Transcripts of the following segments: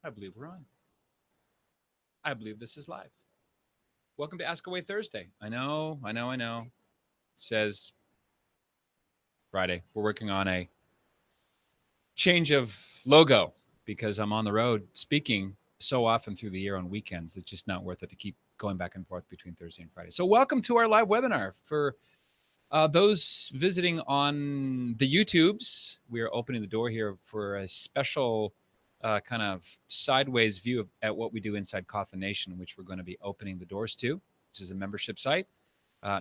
I believe we're on. I believe this is live. Welcome to Ask Away Thursday. I know. It says Friday. We're working on a change of logo because I'm on the road speaking so often through the year on weekends. It's just not worth it to keep going back and forth between Thursday and Friday. So, welcome to our live webinar. For those visiting on the YouTubes, we are opening the door here for a special kind of sideways view at what we do inside Coffin Nation, which we're going to be opening the doors to, which is a membership site.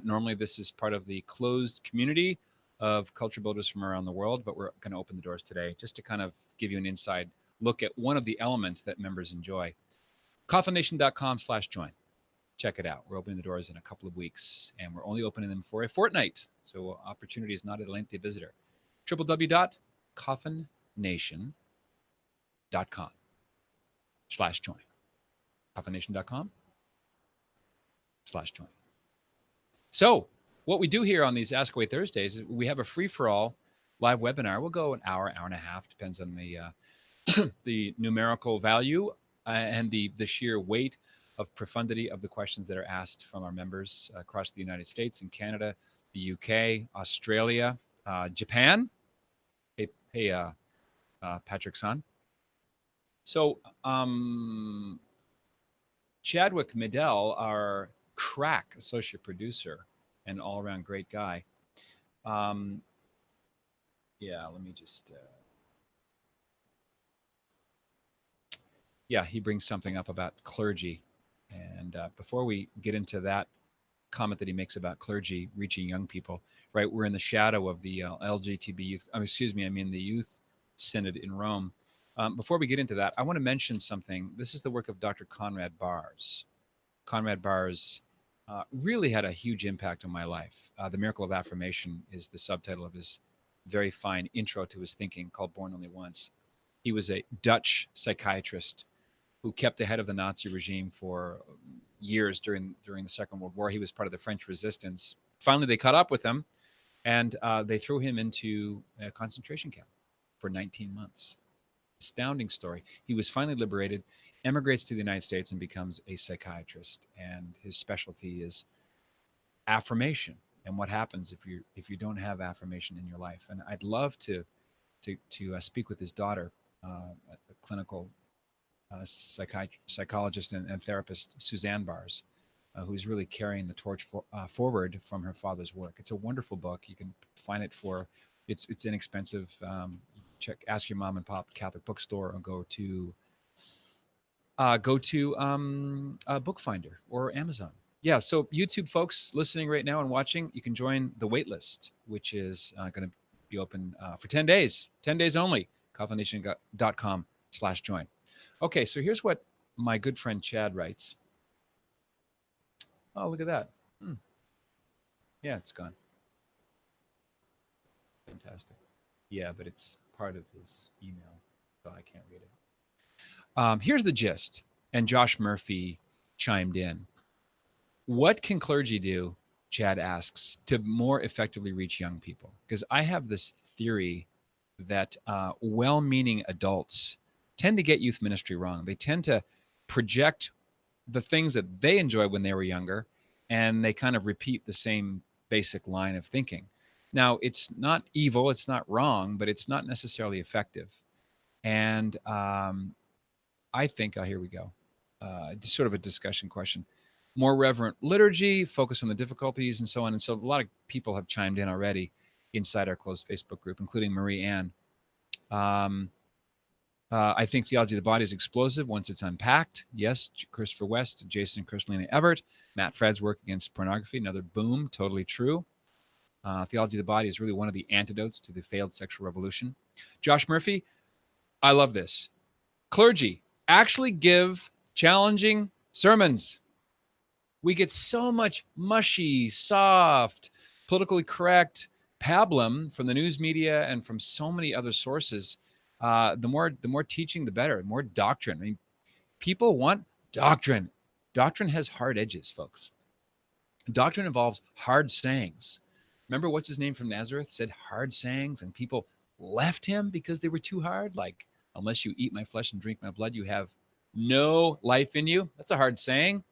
Normally, this is part of the closed community of culture builders from around the world, but we're going to open the doors today just to kind of give you an inside look at one of the elements that members enjoy. CoffinNation.com/join. Check it out. We're opening the doors in a couple of weeks, and we're only opening them for a fortnight. So opportunity is not a lengthy visitor. www.coffinnation.com/join. CoffinNation.com/join. So what we do here on these Ask Away Thursdays is we have a free-for-all live webinar. We'll go an hour, hour and a half, depends on the the numerical value and the sheer weight of profundity of the questions that are asked from our members across the United States and Canada, the UK, Australia, Japan. Hey, Patrick's son. So Chadwick Medell, our crack associate producer and all-around great guy. Let me just... he brings something up about clergy. And before we get into that comment that he makes about clergy reaching young people, right, we're in the shadow of the LGBT youth, the Youth Synod in Rome. Before we get into that, I want to mention something. This is the work of Dr. Conrad Baars. Conrad Baars really had a huge impact on my life. The Miracle of Affirmation is the subtitle of his very fine intro to his thinking called Born Only Once. He was a Dutch psychiatrist who kept ahead of the Nazi regime for years during the Second World War. He was part of the French resistance. Finally, they caught up with him, and they threw him into a concentration camp for 19 months. Astounding story. He was finally liberated, emigrates to the United States, and becomes a psychiatrist. And his specialty is affirmation and what happens if you don't have affirmation in your life. And I'd love to speak with his daughter, a clinical psychologist and therapist, Suzanne Baars, who's really carrying the torch forward from her father's work. It's a wonderful book. You can find it it's inexpensive. Ask your mom and pop Catholic bookstore, or go to Bookfinder or Amazon. Yeah, so YouTube folks listening right now and watching, you can join the wait list, which is going to be open for 10 days, 10 days only, CoffinNation.com/join. Okay, so here's what my good friend Chad writes. Oh, look at that. Yeah, it's gone. Fantastic. Yeah, but it's part of his email, so I can't read it. Here's the gist, and Josh Murphy chimed in. What can clergy do, Chad asks, to more effectively reach young people? Because I have this theory that well-meaning adults tend to get youth ministry wrong. They tend to project the things that they enjoyed when they were younger, and they kind of repeat the same basic line of thinking. Now, it's not evil, it's not wrong, but it's not necessarily effective. And I think, here we go, just sort of a discussion question. More reverent liturgy, focus on the difficulties, and so on. And so a lot of people have chimed in already inside our closed Facebook group, including Marie Ann. I think theology of the body is explosive once it's unpacked. Yes, Christopher West, Jason Christelina Everett, Matt Fred's work against pornography, another boom, totally true. Theology of the body is really one of the antidotes to the failed sexual revolution. Josh Murphy, I love this. Clergy, actually give challenging sermons. We get so much mushy, soft, politically correct pablum from the news media and from so many other sources. The more teaching, the better. More doctrine. I mean, people want doctrine. Doctrine has hard edges, folks. Doctrine involves hard sayings. Remember, what's his name from Nazareth said hard sayings, and people left him because they were too hard, like unless you eat my flesh and drink my blood, you have no life in you. That's a hard saying.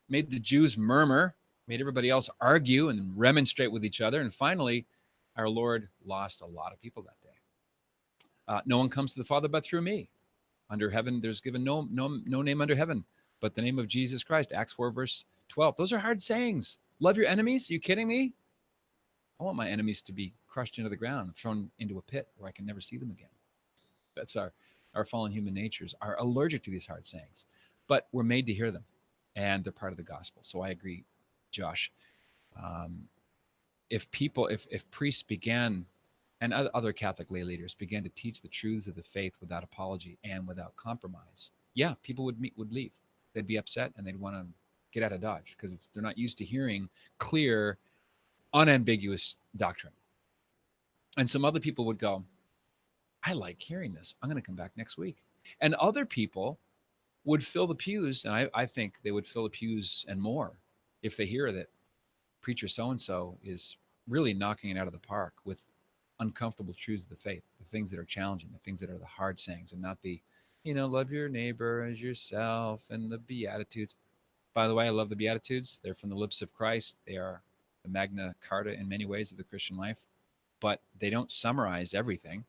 Made the Jews murmur, made everybody else argue and remonstrate with each other. And finally, our Lord lost a lot of people that day. No one comes to the Father but through me. Under heaven, there's given no name under heaven but the name of Jesus Christ. Acts 4, verse 12. Those are hard sayings. Love your enemies? Are you kidding me? I want my enemies to be crushed into the ground, thrown into a pit where I can never see them again. That's our fallen human natures are allergic to these hard sayings, but we're made to hear them, and they're part of the gospel. So I agree, Josh. Um, if priests began and other Catholic lay leaders began to teach the truths of the faith without apology and without compromise, yeah, people would leave. They'd be upset and they'd want to get out of Dodge because they're not used to hearing clear, unambiguous doctrine. And some other people would go, I like hearing this. I'm going to come back next week. And other people would fill the pews, and I think they would fill the pews and more if they hear that preacher so-and-so is really knocking it out of the park with uncomfortable truths of the faith, the things that are challenging, the things that are the hard sayings, and not the, love your neighbor as yourself and the Beatitudes. By the way, I love the Beatitudes. They're from the lips of Christ. They are the Magna Carta in many ways of the Christian life, but they don't summarize everything.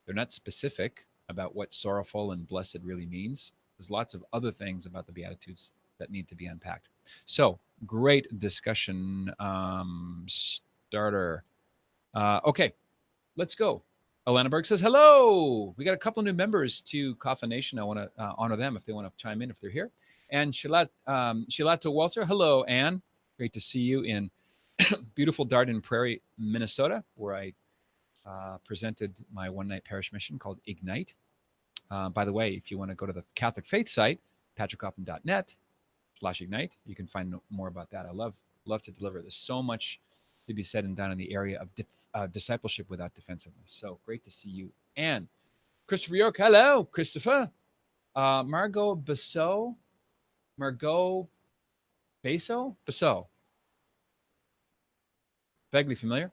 They're not specific about what sorrowful and blessed really means. There's lots of other things about the Beatitudes that need to be unpacked. So, great discussion starter. Okay, let's go. Alana Berg says, hello. We got a couple of new members to Coffin Nation. I want to honor them if they want to chime in if they're here. And Shilata Walter, hello, Anne. Great to see you in beautiful Darden Prairie, Minnesota, where I presented my one-night parish mission called Ignite. By the way, if you want to go to the Catholic Faith site, patrickcoffin.net/ignite, you can find more about that. I love to deliver. There's so much to be said and done in the area of discipleship without defensiveness. So great to see you. And Christopher York, hello, Christopher. Margot Basso. Vaguely familiar.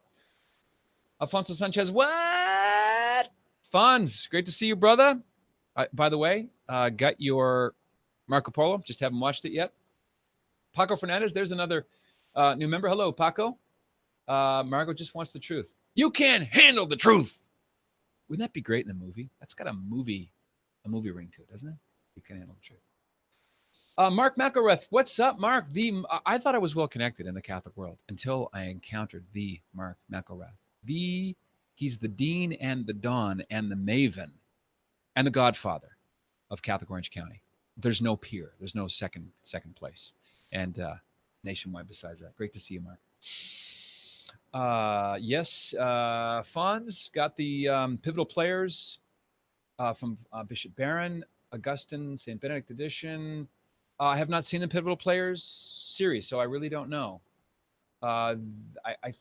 Alfonso Sanchez, what? Fonz, great to see you, brother. By the way, got your Marco Polo. Just haven't watched it yet. Paco Fernandez, there's another new member. Hello, Paco. Margot just wants the truth. You can't handle the truth. Wouldn't that be great in a movie? That's got a movie ring to it, doesn't it? You can handle the truth. Mark McElrath, what's up, Mark? I thought I was well connected in the Catholic world until I encountered the Mark McElrath. He's the dean and the don and the maven and the godfather of Catholic Orange County. There's no peer. There's no second place. And nationwide besides that. Great to see you, Mark. Yes, Fonz got the pivotal players from Bishop Barron, Augustine, St. Benedict edition. I have not seen the pivotal players series, so I really don't know. I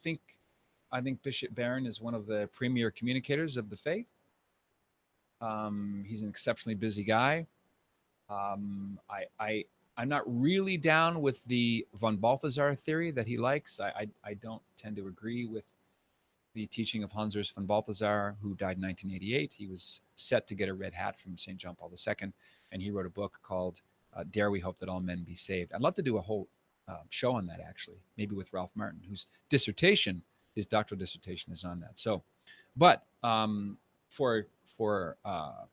think Bishop Barron is one of the premier communicators of the faith. He's an exceptionally busy guy. I'm not really down with the von Balthasar theory that he likes. I don't tend to agree with the teaching of Hans Urs von Balthasar, who died in 1988. He was set to get a red hat from St. John Paul II, and he wrote a book called Dare We Hope That All Men Be Saved. I'd love to do a whole show on that, actually, maybe with Ralph Martin, whose his doctoral dissertation is on that. So, but for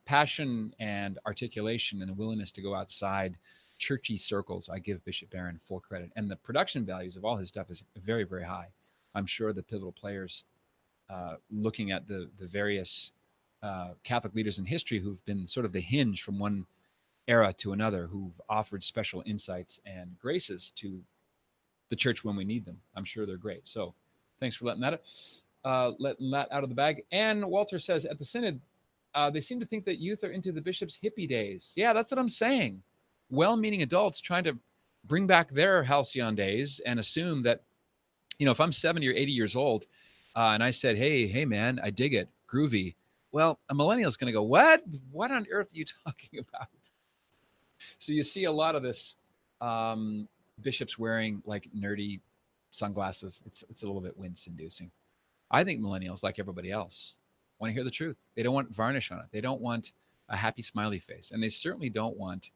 passion and articulation and a willingness to go outside churchy circles, I give Bishop Barron full credit. And the production values of all his stuff is very, very high. I'm sure the pivotal players, looking at the various Catholic leaders in history who've been sort of the hinge from one era to another, who've offered special insights and graces to the church when we need them. I'm sure they're great. So thanks for letting that out of the bag. And Walter says, at the synod, they seem to think that youth are into the bishop's hippie days. Yeah, that's what I'm saying. Well-meaning adults trying to bring back their halcyon days and assume that, if I'm 70 or 80 years old and I said, hey, man, I dig it, groovy. Well, a millennial is going to go, what? What on earth are you talking about? So you see a lot of this bishops wearing like nerdy sunglasses. It's a little bit wince-inducing. I think millennials, like everybody else, want to hear the truth. They don't want varnish on it. They don't want a happy smiley face. And they certainly don't want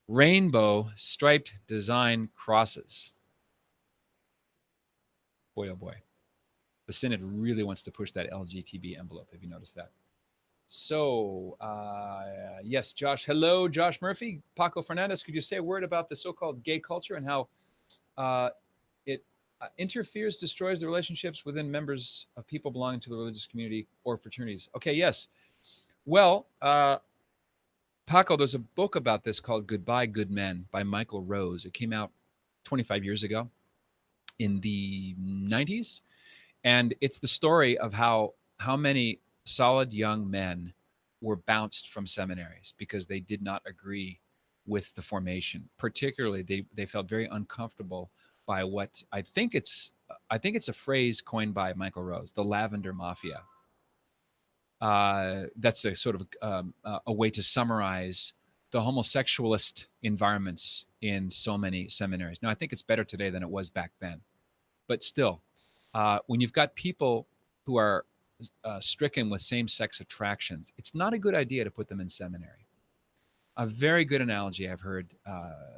rainbow striped design crosses. Boy, oh boy. The Synod really wants to push that LGTB envelope. Have you noticed that? So, yes, Josh. Hello, Josh Murphy. Paco Fernandez, could you say a word about the so-called gay culture and how it interferes, destroys the relationships within members of people belonging to the religious community or fraternities? Okay, yes. Well, Paco, there's a book about this called Goodbye, Good Men by Michael Rose. It came out 25 years ago in the 90s. And it's the story of how many solid young men were bounced from seminaries because they did not agree with the formation. Particularly, they felt very uncomfortable by what I think it's a phrase coined by Michael Rose, the Lavender Mafia. That's a sort of a way to summarize the homosexualist environments in so many seminaries. Now, I think it's better today than it was back then, but still, when you've got people who are stricken with same-sex attractions, it's not a good idea to put them in seminary. A very good analogy I've heard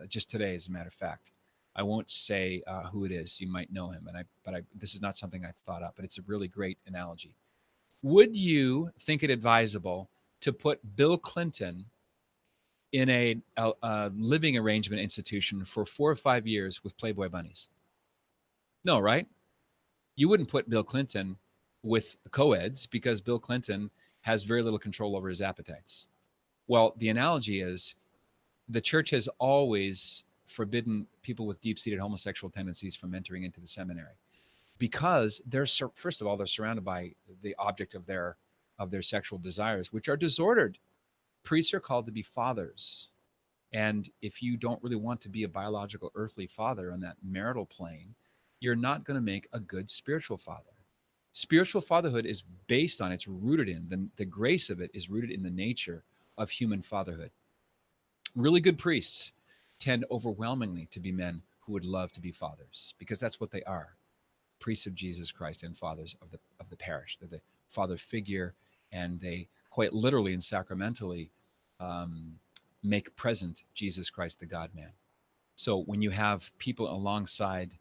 just today, as a matter of fact. I won't say who it is. You might know him, but this is not something I thought up, but it's a really great analogy. Would you think it advisable to put Bill Clinton in a living arrangement institution for 4 or 5 years with Playboy bunnies? No, right? You wouldn't put Bill Clinton with co-eds because Bill Clinton has very little control over his appetites. Well, the analogy is the church has always forbidden people with deep-seated homosexual tendencies from entering into the seminary because first of all, they're surrounded by the object of their sexual desires, which are disordered. Priests are called to be fathers. And if you don't really want to be a biological earthly father on that marital plane, you're not going to make a good spiritual father. Spiritual fatherhood is based on, it's rooted in, the grace of it is rooted in the nature of human fatherhood. Really good priests tend overwhelmingly to be men who would love to be fathers because that's what they are. Priests of Jesus Christ and fathers of the parish. They're the father figure, and they quite literally and sacramentally make present Jesus Christ, the God-man. So when you have people alongside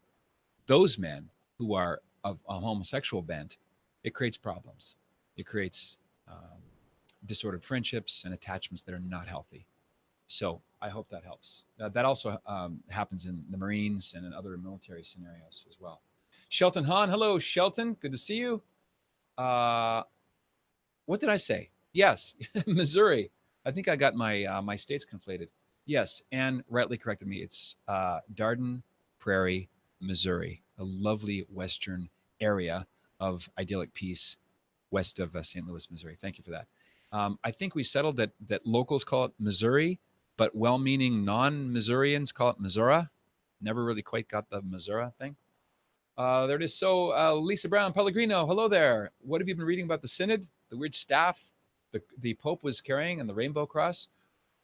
those men who are of a homosexual bent, it creates problems. It creates disordered friendships and attachments that are not healthy. So I hope that helps. That also happens in the Marines and in other military scenarios as well. Shelton Hahn, hello, Shelton. Good to see you. What did I say? Yes, Missouri. I think I got my states conflated. Yes, Anne rightly corrected me. It's Darden Prairie, Missouri, a lovely western area of idyllic peace west of St. Louis, Missouri. Thank you for that. I think we settled that locals call it Missouri, but well-meaning non-Missourians call it Missouri. Never really quite got the Missouri thing. There it is. So, Lisa Brown Pellegrino, hello there. What have you been reading about the Synod, the weird staff the Pope was carrying, and the Rainbow Cross?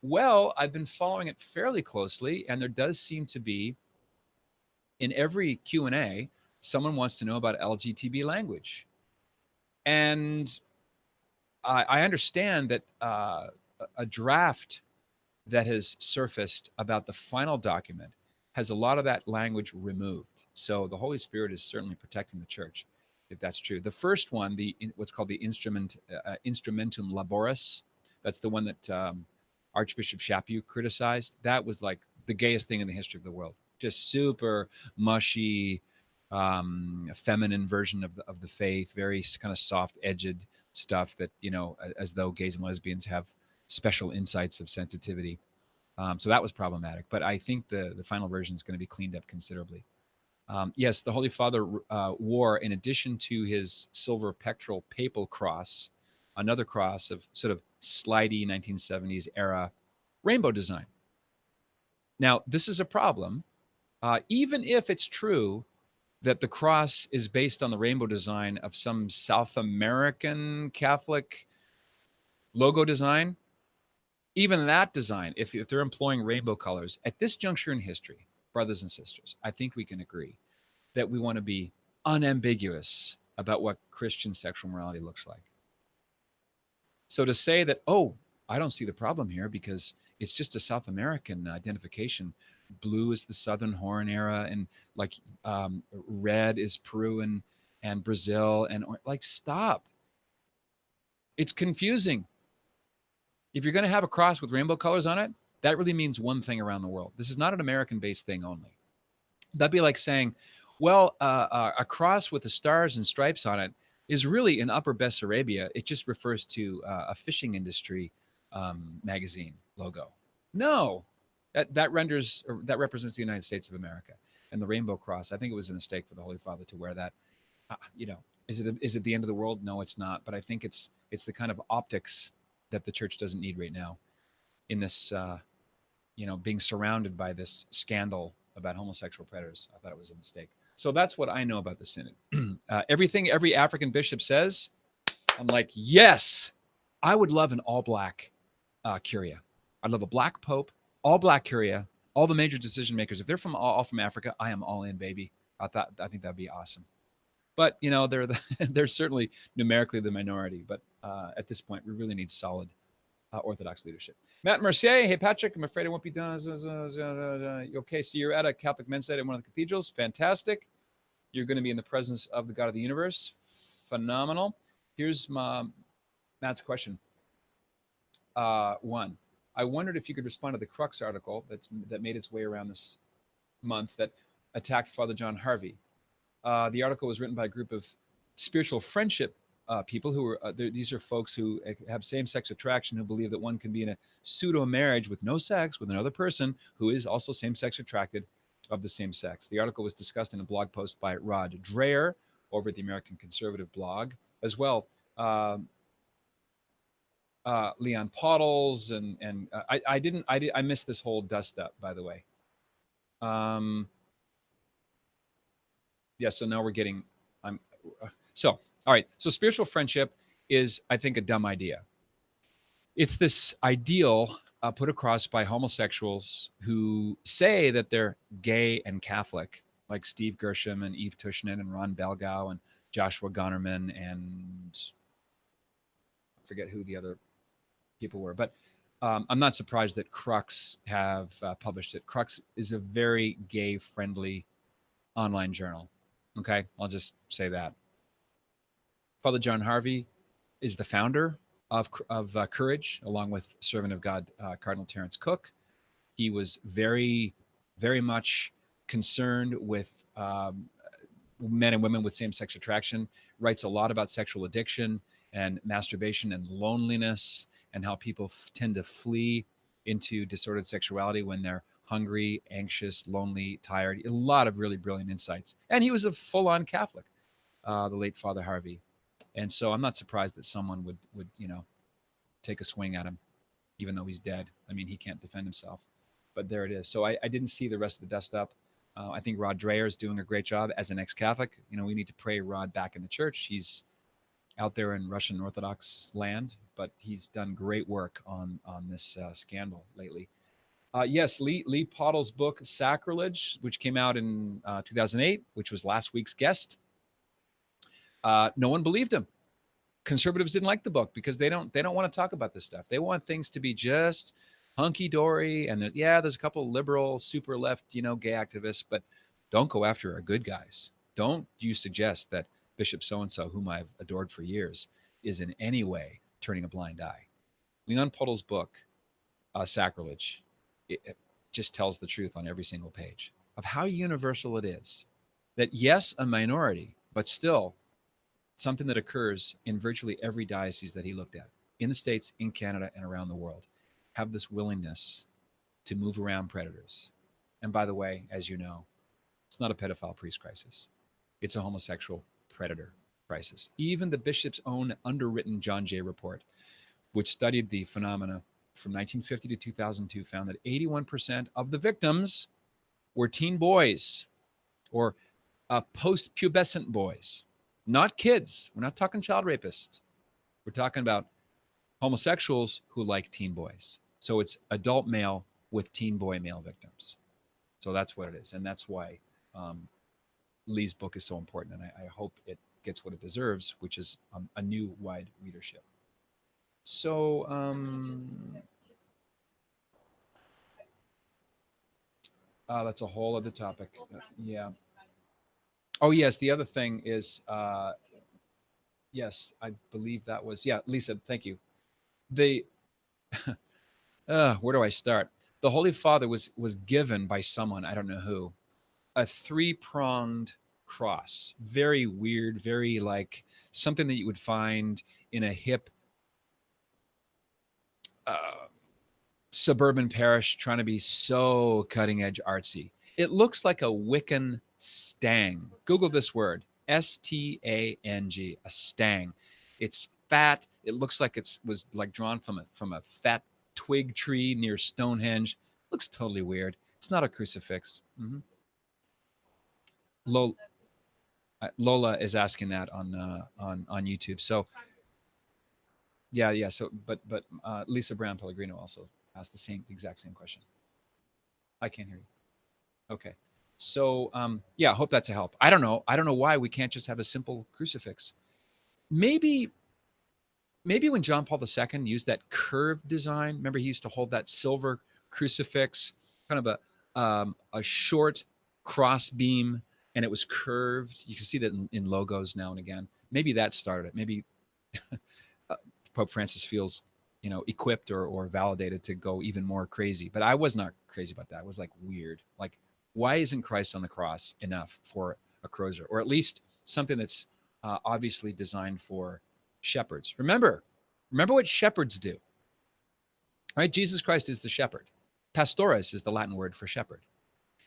Well, I've been following it fairly closely, and there does seem to be, in every Q&A, someone wants to know about LGTB language. And I understand that a draft that has surfaced about the final document has a lot of that language removed. So the Holy Spirit is certainly protecting the church, if that's true. The first one, what's called the Instrumentum Laboris, that's the one that Archbishop Chaput criticized. That was like the gayest thing in the history of the world. Just super mushy, feminine version of the faith, very kind of soft-edged stuff that, as though gays and lesbians have special insights of sensitivity. So that was problematic. But I think the final version is going to be cleaned up considerably. Yes, the Holy Father wore, in addition to his silver pectoral papal cross, another cross of sort of slidey 1970s era rainbow design. Now, this is a problem. Even if it's true that the cross is based on the rainbow design of some South American Catholic logo design, even that design, if they're employing rainbow colors, at this juncture in history, brothers and sisters, I think we can agree that we want to be unambiguous about what Christian sexual morality looks like. So to say that, oh, I don't see the problem here because it's just a South American identification. Blue is the Southern Horn era, and like red is Peru and Brazil, and like stop. It's confusing. If you're going to have a cross with rainbow colors on it, that really means one thing around the world. This is not an American-based thing only. That'd be like saying, well, a cross with the stars and stripes on it is really in Upper Bessarabia. It just refers to a fishing industry magazine logo. No, that renders or that represents the United States of America. And the rainbow cross, I think it was a mistake for the Holy Father to wear that. You know, is it the end of the world? No, it's not. But I think it's the kind of optics that the church doesn't need right now in this being surrounded by this scandal about homosexual predators. I thought it was a mistake. So that's what I know about the synod. Everything every African bishop says, I'm like, yes, I would love an all-black curia. I'd love a black pope, all-black curia, all the major decision makers. If they're all from Africa, I am all in, baby. I think that'd be awesome. But they're certainly numerically the minority. But at this point, we really need solid Orthodox leadership. Matt Mercier, hey Patrick, I'm afraid I won't be done. Okay, so you're at a Catholic men's night at one of the cathedrals. Fantastic. You're going to be in the presence of the God of the universe. Phenomenal. Here's Matt's question. One, I wondered if you could respond to the Crux article that made its way around this month that attacked Father John Harvey. The article was written by a group of spiritual friendship people who are these are folks who have same-sex attraction, who believe that one can be in a pseudo marriage with no sex with another person who is also same-sex attracted of the same sex. The article was discussed in a blog post by Rod Dreher over at the American Conservative blog, as well. Leon Pottles and I missed this whole dust up, by the way. Yeah, so now we're getting all right, so spiritual friendship is, I think, a dumb idea. It's this ideal put across by homosexuals who say that they're gay and Catholic, like Steve Gershom and Eve Tushnet and Ron Belgau and Joshua Gonnerman and I forget who the other people were. But I'm not surprised that Crux have published it. Crux is a very gay-friendly online journal. Okay, I'll just say that. Father John Harvey is the founder of Courage, along with servant of God, Cardinal Terence Cook. He was very, very much concerned with men and women with same-sex attraction, writes a lot about sexual addiction and masturbation and loneliness and how people tend to flee into disordered sexuality when they're hungry, anxious, lonely, tired. A lot of really brilliant insights. And he was a full-on Catholic, the late Father Harvey. And so I'm not surprised that someone would take a swing at him, even though he's dead. I mean, he can't defend himself. But there it is. So I didn't see the rest of the dust up. I think Rod Dreher is doing a great job as an ex-Catholic. We need to pray Rod back in the church. He's out there in Russian Orthodox land, but he's done great work on this scandal lately. Yes, Lee Pottle's book, Sacrilege, which came out in 2008, which was last week's guest. No one believed him. Conservatives didn't like the book because they don't want to talk about this stuff. They want things to be just hunky-dory, and there's a couple of liberal, super left, gay activists, but don't go after our good guys. Don't you suggest that Bishop so-and-so, whom I've adored for years, is in any way turning a blind eye. Leon Pottle's book, Sacrilege, it just tells the truth on every single page of how universal it is. That yes, a minority, but still something that occurs in virtually every diocese that he looked at, in the States, in Canada, and around the world, have this willingness to move around predators. And by the way, as you know, it's not a pedophile priest crisis. It's a homosexual predator crisis. Even the bishop's own underwritten John Jay report, which studied the phenomena from 1950 to 2002, found that 81% of the victims were teen boys or post-pubescent boys, not kids. We're not talking child rapists. We're talking about homosexuals who like teen boys. So it's adult male with teen boy male victims. So that's what it is. And that's why Lee's book is so important. And I hope it gets what it deserves, which is a new wide readership. So, that's a whole other topic. Yeah. Oh, yes. The other thing is, yes, I believe that was, yeah, Lisa, thank you. The, where do I start? The Holy Father was given by someone, I don't know who, a three-pronged cross. Very weird, very like something that you would find in a hip uh, suburban parish trying to be so cutting edge artsy. It looks like a Wiccan stang. Google this word, Stang, a stang. It's fat. It looks like it was like drawn from a fat twig tree near Stonehenge. Looks totally weird. It's not a crucifix. Lola, Lola is asking that on YouTube. So yeah, yeah. So but Lisa Brown Pellegrino also asked the exact same question. I can't hear you. Okay. So yeah, I hope that's a help. I don't know. I don't know why we can't just have a simple crucifix. Maybe maybe when John Paul II used that curved design, remember he used to hold that silver crucifix, kind of a short cross beam, and it was curved. You can see that in logos now and again. Maybe that started it. Maybe uh, Pope Francis feels, equipped or validated to go even more crazy. But I was not crazy about that. I was like weird. Like, why isn't Christ on the cross enough for a crozier, or at least something that's obviously designed for shepherds? Remember what shepherds do, right? Jesus Christ is the shepherd. Pastores is the Latin word for shepherd.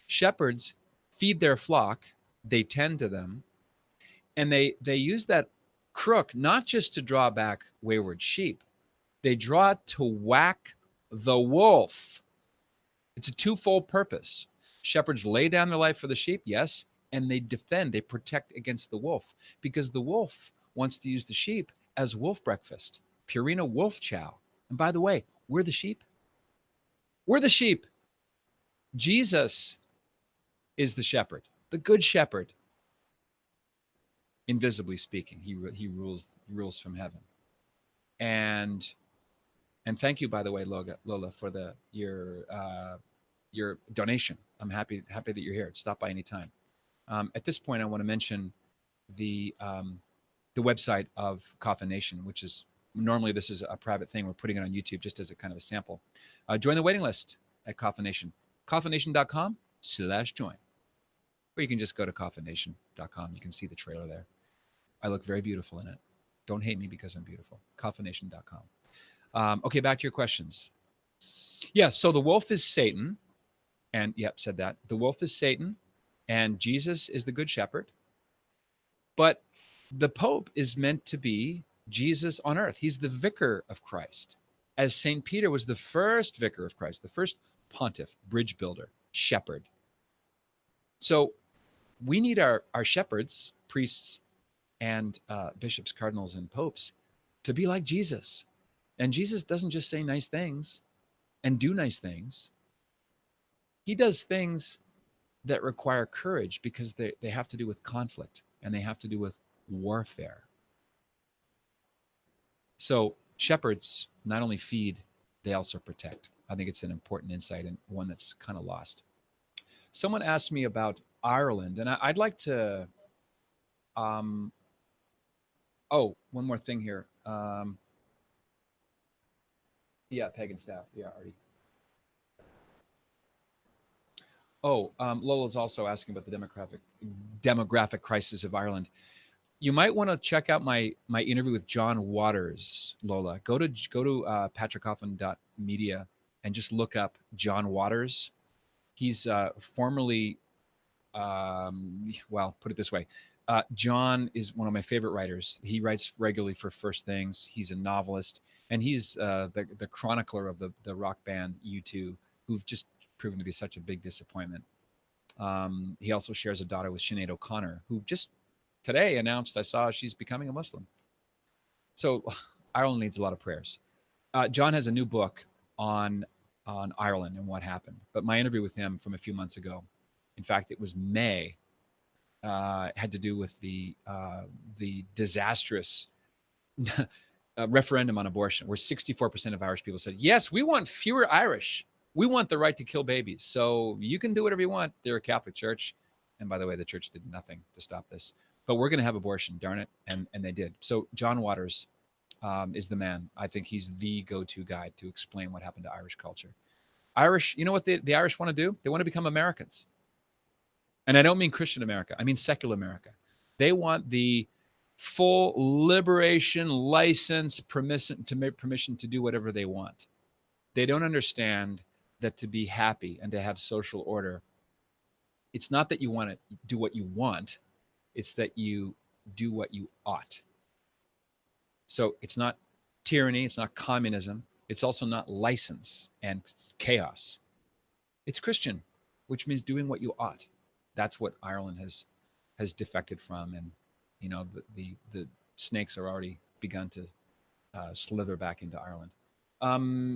Shepherds feed their flock, they tend to them, and they use that crook not just to draw back wayward sheep, they draw it to whack the wolf. It's a twofold purpose. Shepherds lay down their life for the sheep, yes, and they defend, they protect against the wolf, because the wolf wants to use the sheep as wolf breakfast, Purina wolf chow. And by the way, we're the sheep. We're the sheep. Jesus is the shepherd, the good shepherd, invisibly speaking. He rules from heaven. And thank you, by the way, Lola, for your donation. I'm happy that you're here. Stop by anytime. At this point, I want to mention the website of Coffin Nation, which is normally this is a private thing. We're putting it on YouTube just as a kind of a sample. Join the waiting list at Coffin Nation. CoffinNation.com/join. Or you can just go to CoffinNation.com. You can see the trailer there. I look very beautiful in it. Don't hate me because I'm beautiful. CoffinNation.com. Okay, back to your questions. Yeah, so the wolf is Satan. And yep, said that. The wolf is Satan, and Jesus is the good shepherd. But the Pope is meant to be Jesus on earth. He's the vicar of Christ. As St. Peter was the first vicar of Christ, the first pontiff, bridge builder, shepherd. So we need our shepherds, priests, and bishops, cardinals, and popes to be like Jesus. And Jesus doesn't just say nice things and do nice things. He does things that require courage because they have to do with conflict and they have to do with warfare. So shepherds not only feed, they also protect. I think it's an important insight and one that's kind of lost. Someone asked me about Ireland, and I'd like to. Oh, one more thing here. Yeah, pagan staff. Yeah, already. Oh, Lola's also asking about the demographic crisis of Ireland. You might want to check out my interview with John Waters, Lola. Go to patrickhoffman.media and just look up John Waters. He's formerly, well, put it this way. John is one of my favorite writers. He writes regularly for First Things. He's a novelist, and he's the chronicler of the rock band U2, who've just proven to be such a big disappointment. He also shares a daughter with Sinead O'Connor, who just today announced I saw she's becoming a Muslim. So Ireland needs a lot of prayers. John has a new book on Ireland and what happened. But my interview with him from a few months ago, in fact, it was May, had to do with the disastrous referendum on abortion, where 64% of Irish people said, yes, we want fewer Irish. We want the right to kill babies. So you can do whatever you want. They're a Catholic church. And by the way, the church did nothing to stop this. But we're going to have abortion, darn it. And they did. So John Waters is the man. I think he's the go-to guy to explain what happened to Irish culture. Irish, you know what the Irish want to do? They want to become Americans. And I don't mean Christian America. I mean secular America. They want the full liberation, license, permission to do whatever they want. They don't understand that to be happy and to have social order, it's not that you want to do what you want, it's that you do what you ought. So it's not tyranny, it's not communism, it's also not license and chaos. It's Christian, which means doing what you ought. That's what Ireland has defected from, and you know the snakes are already begun to slither back into Ireland.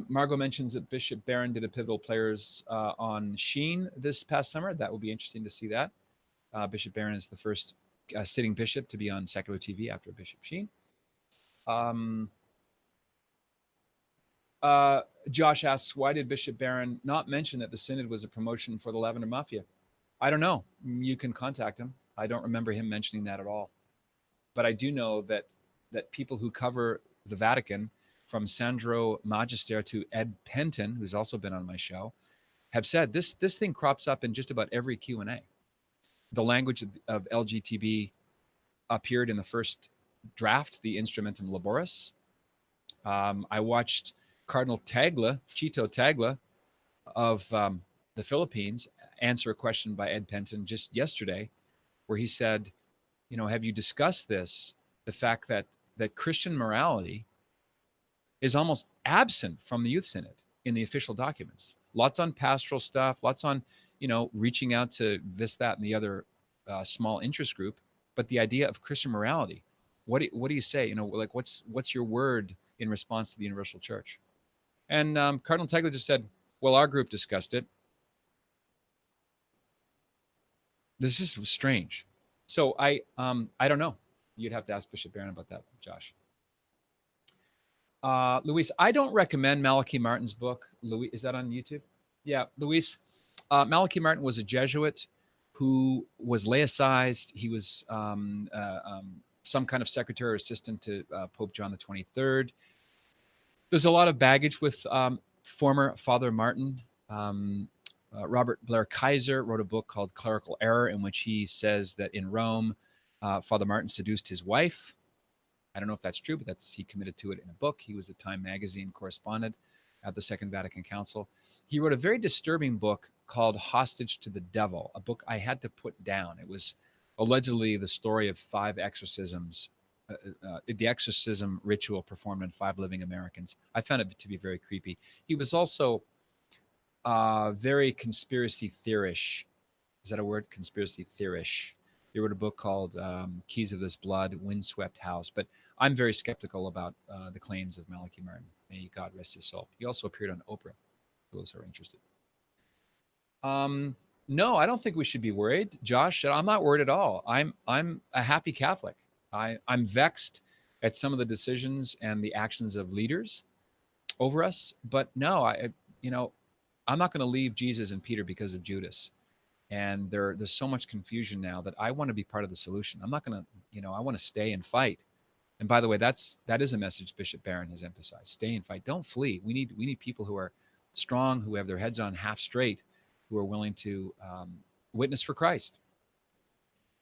Margot mentions that Bishop Barron did a pivotal players on Sheen this past summer. That will be interesting to see that. Bishop Barron is the first sitting bishop to be on secular TV after Bishop Sheen. Josh asks, why did Bishop Barron not mention that the synod was a promotion for the Lavender Mafia? I don't know. You can contact him. I don't remember him mentioning that at all. But I do know that people who cover the Vatican, from Sandro Magister to Ed Penton, who's also been on my show, have said this thing crops up in just about every Q&A. The language of LGTB appeared in the first draft, the Instrumentum Laboris. I watched Cardinal Tagla, Chito Tagla of the Philippines, answer a question by Ed Penton just yesterday, where he said, you know, have you discussed this, the fact that Christian morality is almost absent from the Youth Synod in the official documents? Lots on pastoral stuff, lots on, you know, reaching out to this, that, and the other small interest group. But the idea of Christian morality, what do you say? You know, like what's your word in response to the Universal Church? And Cardinal Tagla just said, well, our group discussed it. This is strange. So I don't know. You'd have to ask Bishop Barron about that, Josh. Luis, I don't recommend Malachi Martin's book. Luis, is that on YouTube? Yeah, Luis. Malachi Martin was a Jesuit who was laicized. He was some kind of secretary or assistant to Pope John the 23rd. There's a lot of baggage with former Father Martin. Robert Blair Kaiser wrote a book called Clerical Error, in which he says that in Rome, Father Martin seduced his wife. I don't know if that's true, but he committed to it in a book. He was a Time magazine correspondent at the Second Vatican Council. He wrote a very disturbing book called Hostage to the Devil, a book I had to put down. It was allegedly the story of 5 exorcisms, the exorcism ritual performed on 5 living Americans. I found it to be very creepy. He was also very conspiracy theorish. Is that a word? Conspiracy theorish. He wrote a book called Keys of This Blood, Windswept House. But I'm very skeptical about the claims of Malachi Martin. May God rest his soul. He also appeared on Oprah, for those who are interested. No, I don't think we should be worried, Josh. I'm not worried at all. I'm a happy Catholic. I'm vexed at some of the decisions and the actions of leaders over us. But no, I'm not going to leave Jesus and Peter because of Judas. And there's so much confusion now that I want to be part of the solution. I'm not going to, I want to stay and fight. And by the way, that is a message Bishop Barron has emphasized. Stay and fight. Don't flee. We need people who are strong, who have their heads on half straight, who are willing to witness for Christ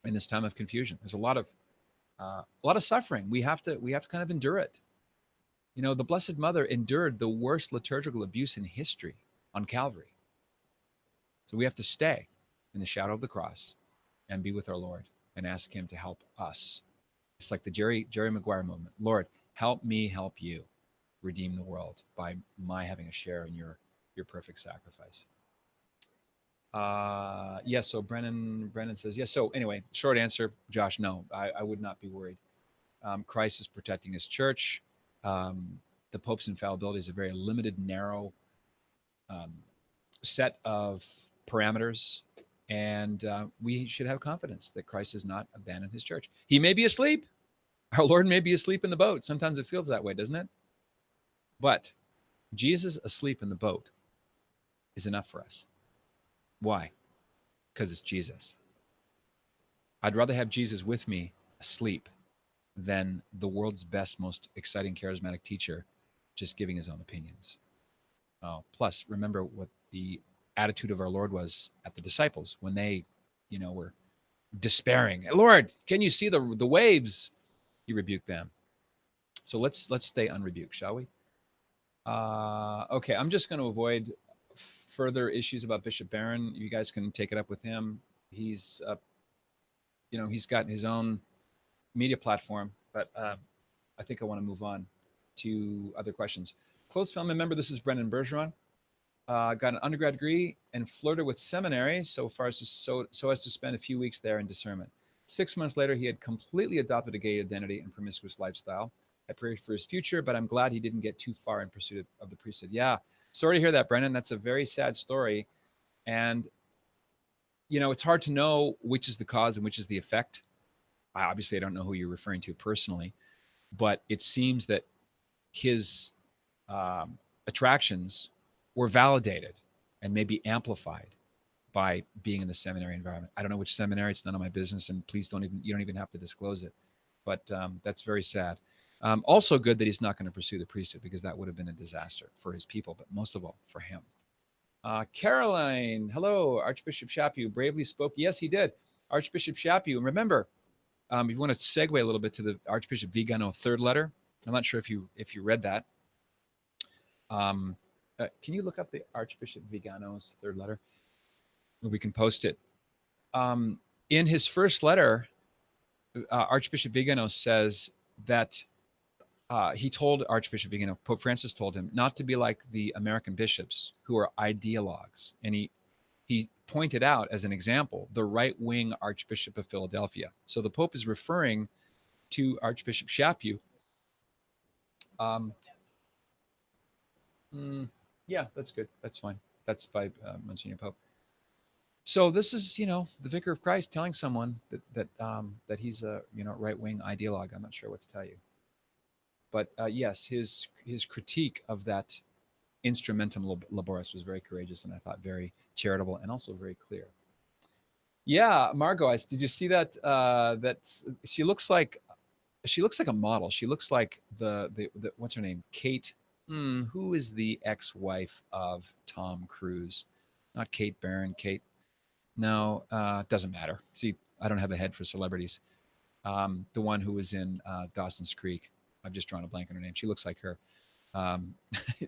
in this time of confusion. There's a lot of suffering. We have to kind of endure it. The Blessed Mother endured the worst liturgical abuse in history on Calvary. So we have to stay in the shadow of the cross and be with our Lord and ask him to help us. It's like the Jerry Maguire movement. Lord, help me help you redeem the world by my having a share in your perfect sacrifice. Yes, so Brennan says, yes. So anyway, short answer, Josh, no, I would not be worried. Christ is protecting his church. The Pope's infallibility is a very limited, narrow set of parameters, and we should have confidence that Christ has not abandoned his church. He may be asleep, Our Lord may be asleep in the boat. Sometimes it feels that way, doesn't it? But Jesus asleep in the boat is enough for us. Why? Because it's Jesus. I'd rather have Jesus with me asleep than the world's best, most exciting, charismatic teacher just giving his own opinions. Plus, remember what the attitude of our Lord was at the disciples when they, were despairing. Lord, can you see the waves? He rebuked them. So let's stay unrebuked, shall we? Okay, I'm just going to avoid further issues about Bishop Barron. You guys can take it up with him. He's, he's got his own media platform, but I think I want to move on to other questions. Close family member, this is Brendan Bergeron. Got an undergrad degree and flirted with seminary so as to spend a few weeks there in discernment. 6 months later, he had completely adopted a gay identity and promiscuous lifestyle. I prayed for his future, but I'm glad he didn't get too far in pursuit of the priesthood. Yeah, sorry to hear that, Brendan. That's a very sad story. And, it's hard to know which is the cause and which is the effect. Obviously, I don't know who you're referring to personally, but it seems that his attractions were validated and maybe amplified by being in the seminary environment. I don't know which seminary; it's none of my business, and please you don't even have to disclose it. But that's very sad. Also good that he's not going to pursue the priesthood, because that would have been a disaster for his people, but most of all for him. Caroline, hello. Archbishop Chaput bravely spoke. Yes, he did. Archbishop Chaput. And remember, if you want to segue a little bit to the Archbishop Vigano third letter, I'm not sure if you read that. Can you look up the Archbishop Vigano's third letter? We can post it. In his first letter, Archbishop Vigano says that he told Archbishop Vigano, Pope Francis told him not to be like the American bishops who are ideologues. And he pointed out as an example the right-wing Archbishop of Philadelphia. So the Pope is referring to Archbishop Chaput. Yeah, that's good. That's fine. That's by Monsignor Pope. So this is, the Vicar of Christ telling someone that he's a right-wing ideologue. I'm not sure what to tell you, but yes, his critique of that Instrumentum Laboris was very courageous, and I thought very charitable and also very clear. Yeah, Margot, did you see that? That she looks like a model. She looks like the what's her name? Kate. Who is the ex-wife of Tom Cruise? Not Kate Barron. Kate. No, doesn't matter. See, I don't have a head for celebrities. The one who was in Dawson's Creek. I've just drawn a blank on her name. She looks like her.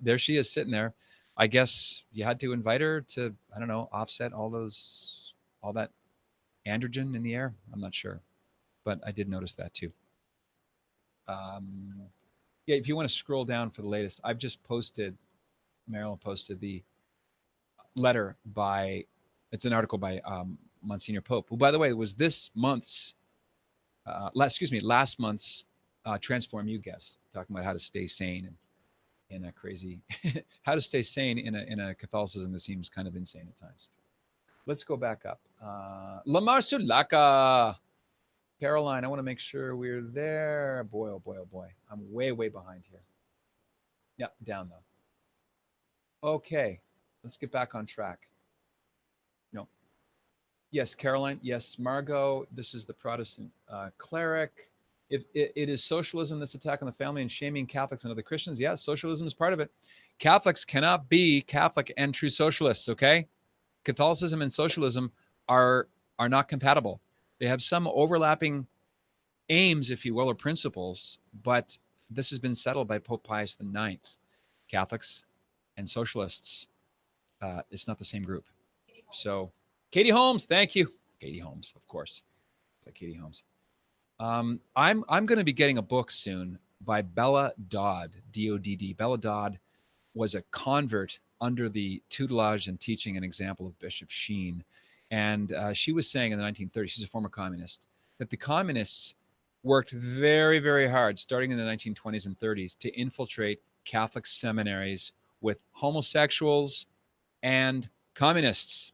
There she is sitting there. I guess you had to invite her to, I don't know, offset all that androgen in the air. I'm not sure, but I did notice that too. Yeah, if you want to scroll down for the latest, I've just posted, Marilyn posted the letter it's an article by Monsignor Pope, who, by the way, was this month's, last month's Transform You guest, talking about how to stay sane in a crazy, how to stay sane in a Catholicism that seems kind of insane at times. Let's go back up. Lamar Sulaka. Caroline, I want to make sure we're there. Boy, oh boy, oh boy. I'm way, way behind here. Yeah, down though. Okay, let's get back on track. No. Yes, Caroline. Yes, Margot. This is the Protestant cleric. If it is socialism, this attack on the family and shaming Catholics and other Christians. Yes, socialism is part of it. Catholics cannot be Catholic and true socialists, okay? Catholicism and socialism are not compatible. They have some overlapping aims, if you will, or principles, but this has been settled by Pope Pius IX. Catholics and socialists, it's not the same group. So, Katie Holmes, thank you. Katie Holmes, of course. Katie Holmes. I'm going to be getting a book soon by Bella Dodd, D-O-D-D. Bella Dodd was a convert under the tutelage and teaching and example of Bishop Sheen. And she was saying in the 1930s, she's a former communist, that the communists worked very, very hard, starting in the 1920s and 30s, to infiltrate Catholic seminaries with homosexuals and communists.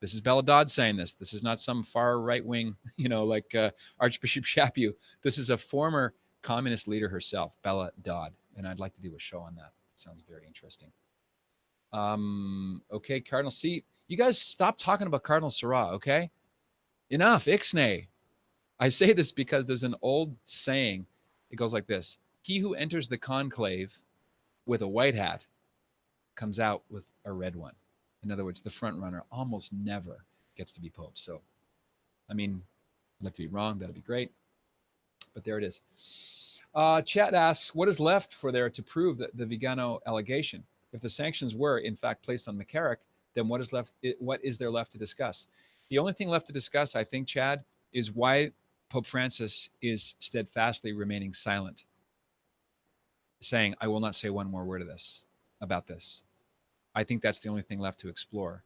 This is Bella Dodd saying this. This is not some far right wing, like Archbishop Chaput. This is a former communist leader herself, Bella Dodd. And I'd like to do a show on that. Sounds very interesting. Okay, Cardinal C. You guys stop talking about Cardinal Sarah, okay? Enough, ixnay. I say this because there's an old saying. It goes like this. He who enters the conclave with a white hat comes out with a red one. In other words, the front runner almost never gets to be Pope. So, I mean, I'd like to be wrong. That'd be great. But there it is. Chat asks, what is left for there to prove that the Vigano allegation? If the sanctions were, in fact, placed on McCarrick, then what is left? What is there left to discuss? The only thing left to discuss, I think, Chad, is why Pope Francis is steadfastly remaining silent, saying, I will not say one more word of this, about this. I think that's the only thing left to explore.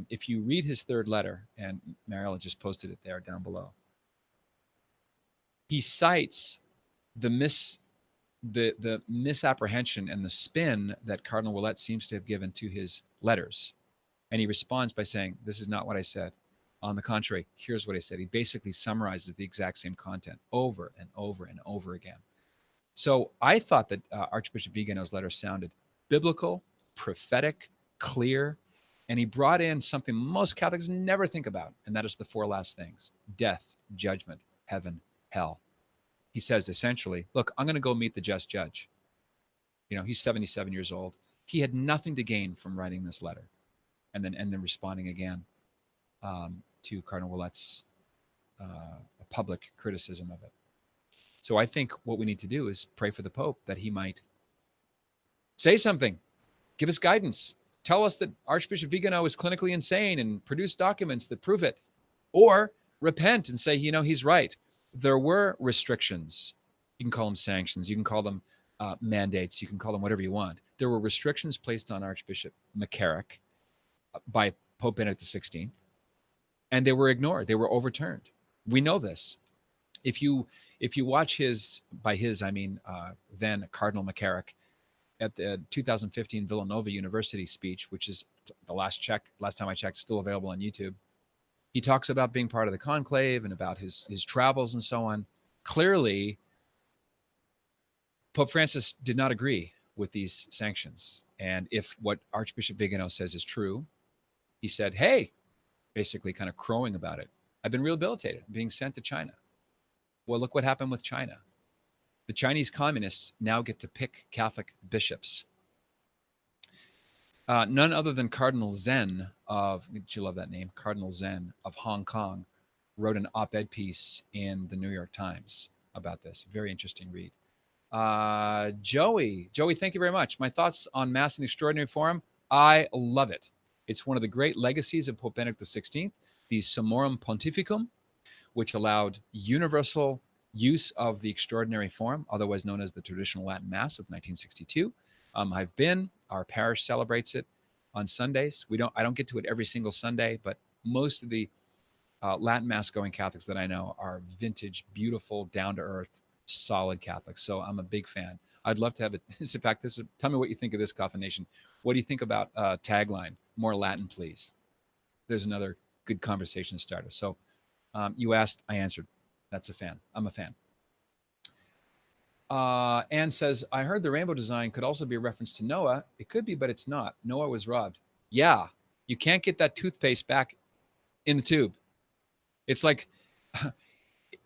If you read his third letter, and Mariella just posted it there down below, he cites the misapprehension and the spin that Cardinal Ouellet seems to have given to his letters. And he responds by saying, this is not what I said. On the contrary, here's what I said. He basically summarizes the exact same content over and over and over again. So I thought that Archbishop Vigano's letter sounded biblical, prophetic, clear, and he brought in something most Catholics never think about, and that is the four last things: death, judgment, heaven, hell. He says essentially, look, I'm going to go meet the just judge. He's 77 years old. He had nothing to gain from writing this letter and then responding again to Cardinal Ouellet's public criticism of it. So I think what we need to do is pray for the Pope that he might say something, give us guidance, tell us that Archbishop Vigano is clinically insane and produce documents that prove it, or repent and say, he's right. There were restrictions. You can call them sanctions. You can call them mandates. You can call them whatever you want. There were restrictions placed on Archbishop McCarrick by Pope Benedict XVI, and they were ignored. They were overturned. We know this. If you watch then Cardinal McCarrick at the 2015 Villanova University speech, which is the last time I checked, still available on YouTube, he talks about being part of the conclave and about his travels and so on. Clearly, Pope Francis did not agree with these sanctions. And if what Archbishop Vigano says is true, he said, hey, basically kind of crowing about it, I've been rehabilitated, being sent to China. Well, look what happened with China. The Chinese communists now get to pick Catholic bishops. None other than Cardinal Zen did you love that name? Cardinal Zen of Hong Kong wrote an op-ed piece in the New York Times about this. Very interesting read. Joey, thank you very much. My thoughts on Mass in the Extraordinary Form. I love it. It's one of the great legacies of Pope Benedict XVI, the Summorum Pontificum, which allowed universal use of the extraordinary form, otherwise known as the traditional Latin Mass of 1962. Our parish celebrates it on Sundays. I don't get to it every single Sunday, but most of the Latin Mass going Catholics that I know are vintage, beautiful, down-to-earth, solid Catholics. So I'm a big fan. I'd love to have it. In fact, tell me what you think of this, Coffin Nation. What do you think about tagline, more Latin, please? There's another good conversation starter. So you asked, I answered. That's a fan. I'm a fan. Anne says, I heard the rainbow design could also be a reference to Noah. It could be, but it's not. Noah was robbed. Yeah, you can't get that toothpaste back in the tube. It's like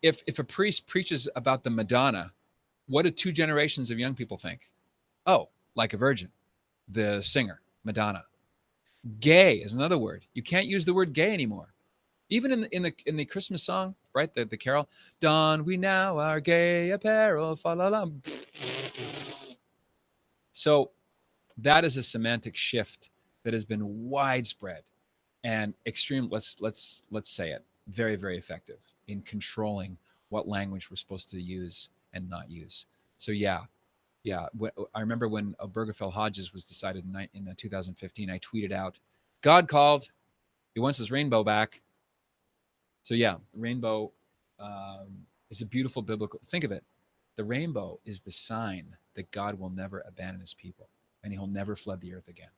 if a priest preaches about the Madonna, what do 2 generations of young people think? Oh, like a virgin, the singer, Madonna. Gay is another word. You can't use the word gay anymore. Even in the Christmas song, right? The carol, don we now our gay apparel, fa la la. So that is a semantic shift that has been widespread and extreme. Let's say it, very, very effective in controlling what language we're supposed to use and not use. So yeah. I remember when Obergefell Hodges was decided in 2015. I tweeted out, God called. He wants his rainbow back. So yeah, rainbow is a beautiful biblical. Think of it. The rainbow is the sign that God will never abandon his people, and he'll never flood the earth again.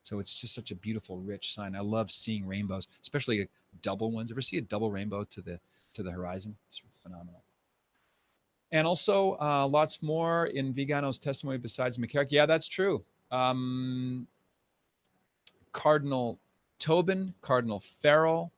So it's just such a beautiful, rich sign. I love seeing rainbows, especially double ones. Ever see a double rainbow to the horizon? It's phenomenal. And also, lots more in Vigano's testimony besides McCarrick. Yeah, that's true. Um, Cardinal Tobin, Cardinal Farrell,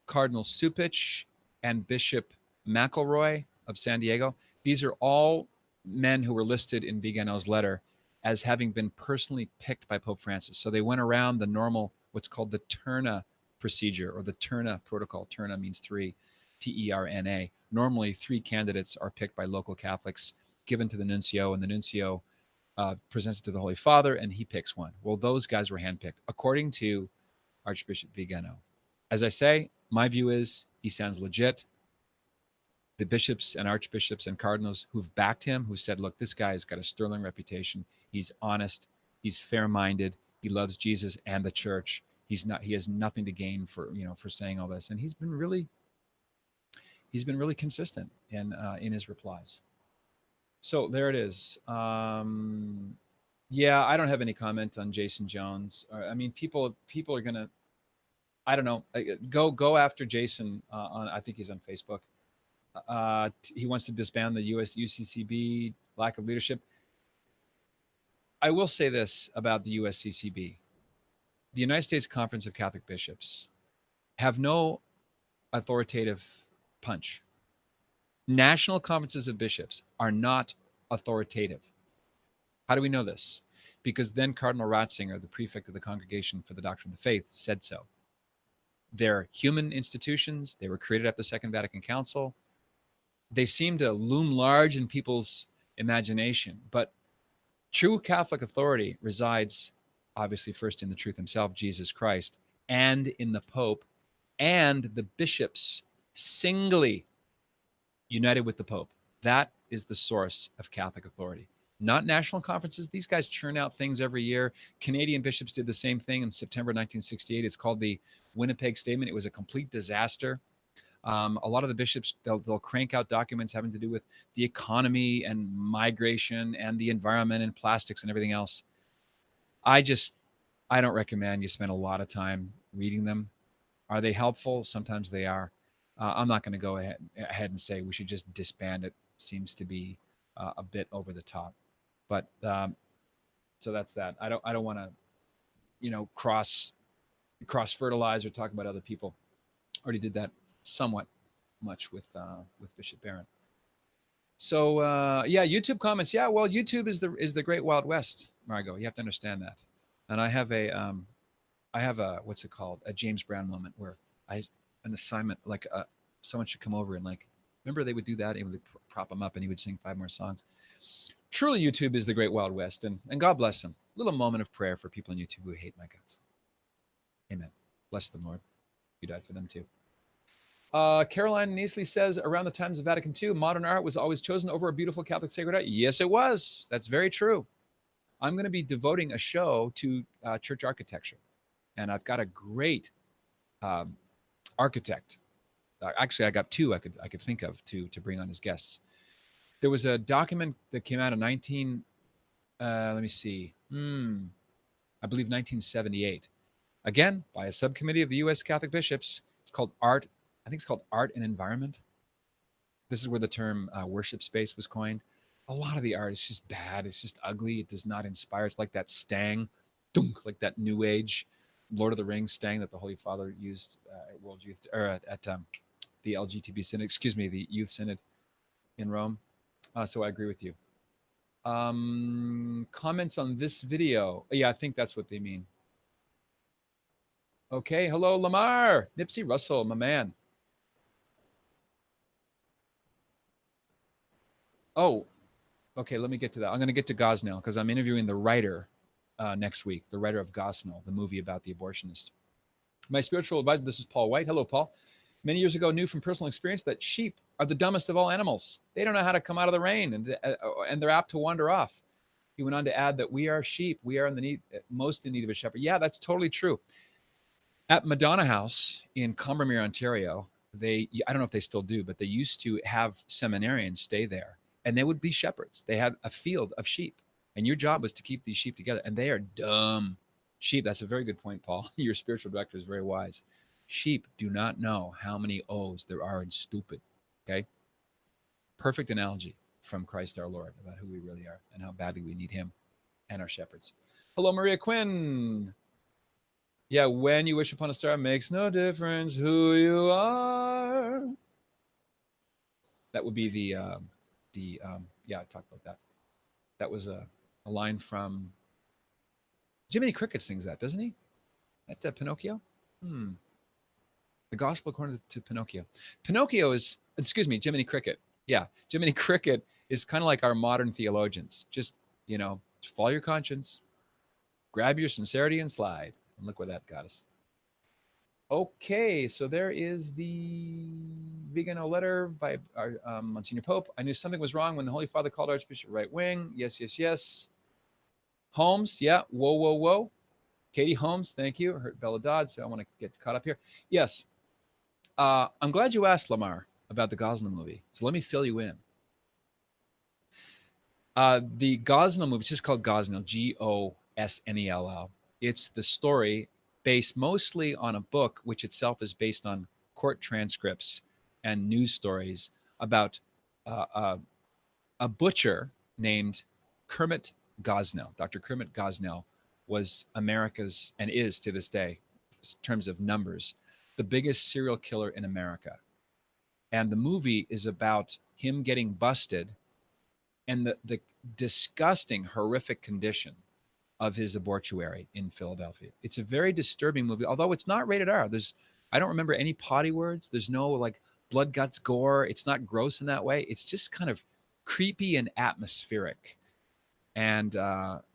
Cardinal Supich, and Bishop McElroy of San Diego. These are all men who were listed in Vigano's letter as having been personally picked by Pope Francis. So they went around the normal, what's called the Terna procedure or the Terna protocol. Terna means three, Terna. Normally, three candidates are picked by local Catholics, given to the nuncio, and the nuncio presents it to the Holy Father, and he picks one. Well, those guys were handpicked according to Archbishop Vigano. As I say, my view is he sounds legit. The bishops and archbishops and cardinals who've backed him, who said, look, this guy's got a sterling reputation. He's honest. He's fair-minded. He loves Jesus and the church. He has nothing to gain for saying all this. And he's been really consistent in his replies. So there it is. Yeah, I don't have any comment on Jason Jones. I mean, people are gonna, I don't know, go after Jason on, I think he's on Facebook. He wants to disband the US UCCB, lack of leadership. I will say this about the USCCB. The United States Conference of Catholic Bishops have no authoritative punch. National conferences of bishops are not authoritative. How do we know this? Because then Cardinal Ratzinger, the prefect of the Congregation for the Doctrine of the Faith, said so. They're human institutions. They were created at the Second Vatican Council. They seem to loom large in people's imagination, but true Catholic authority resides obviously first in the truth himself, Jesus Christ, and in the Pope and the bishops singly united with the Pope. That is the source of Catholic authority. Not national conferences. These guys churn out things every year. Canadian bishops did the same thing in September 1968. It's called the Winnipeg Statement. It was a complete disaster. A lot of the bishops, they'll crank out documents having to do with the economy and migration and the environment and plastics and everything else. I don't recommend you spend a lot of time reading them. Are they helpful? Sometimes they are. I'm not going to go ahead and say we should just disband it. Seems to be a bit over the top. But so that's that. I don't want to, cross fertilize or talk about other people. Already did that somewhat much with Bishop Barron. So yeah, YouTube comments. Yeah, well, YouTube is the great Wild West, Margot. You have to understand that. And I have a what's it called? A James Brown moment where an assignment someone should come over and remember they would do that and they would prop him up and he would sing 5 more songs. Truly, YouTube is the great Wild West, and God bless him. A little moment of prayer for people on YouTube who hate my guts. Amen. Bless them, Lord. You died for them too. Caroline Neasley says, around the times of Vatican II, modern art was always chosen over a beautiful Catholic sacred art. Yes, it was. That's very true. I'm going to be devoting a show to church architecture. And I've got a great architect. Actually, I got two I could think of to bring on as guests. There was a document that came out in I believe 1978. Again, by a subcommittee of the U.S. Catholic bishops. It's called Art. I think it's called Art and Environment. This is where the term worship space was coined. A lot of the art is just bad. It's just ugly. It does not inspire. It's like that stang, like that New Age Lord of the Rings stang that the Holy Father used at World Youth or at the LGTB Synod. The Youth Synod in Rome. So I agree with you. Comments on this video? Yeah, I think that's what they mean. Okay, hello, Lamar. Nipsey Russell, my man. Oh, okay, let me get to that. I'm going to get to Gosnell because I'm interviewing the writer next week, the writer of Gosnell, the movie about the abortionist. My spiritual advisor, this is Paul White. Hello, Paul. Many years ago, knew from personal experience that sheep are the dumbest of all animals. They don't know how to come out of the rain, and they're apt to wander off. He went on to add that we are sheep. We are most in need of a shepherd. Yeah, that's totally true. At Madonna House in Combermere, Ontario, I don't know if they still do, but they used to have seminarians stay there, and they would be shepherds. They had a field of sheep, and your job was to keep these sheep together, and they are dumb. Sheep, that's a very good point, Paul. Your spiritual director is very wise. Sheep do not know how many O's there are in stupid. Okay? Perfect analogy from Christ our Lord about who we really are and how badly we need him and our shepherds. Hello, Maria Quinn. Yeah, when you wish upon a star, makes no difference who you are. That would be yeah, I talked about that. That was a line from Jiminy Cricket sings that, doesn't he? At Pinocchio? Hmm. The Gospel according to Pinocchio. Pinocchio is, excuse me, Jiminy Cricket. Yeah, Jiminy Cricket is kind of like our modern theologians. Just, follow your conscience, grab your sincerity and slide. And look where that got us. Okay, so there is the Vigano letter by our Monsignor Pope. I knew something was wrong when the Holy Father called Archbishop right wing. Yes, yes, yes. Holmes, yeah. Whoa, whoa, whoa. Katie Holmes, thank you. I heard Bella Dodd, so I want to get caught up here. Yes. I'm glad you asked, Lamar, about the Gosnell movie. So let me fill you in. The Gosnell movie, it's just called Gosnell, Gosnell. It's the story based mostly on a book, which itself is based on court transcripts and news stories about a butcher named Kermit Gosnell. Dr. Kermit Gosnell was America's, and is to this day, in terms of numbers, the biggest serial killer in America. And the movie is about him getting busted and the disgusting, horrific condition of his abortuary in Philadelphia. It's a very disturbing movie, although it's not rated R. I don't remember any potty words. There's no like blood, guts, gore. It's not gross in that way. It's just kind of creepy and atmospheric. And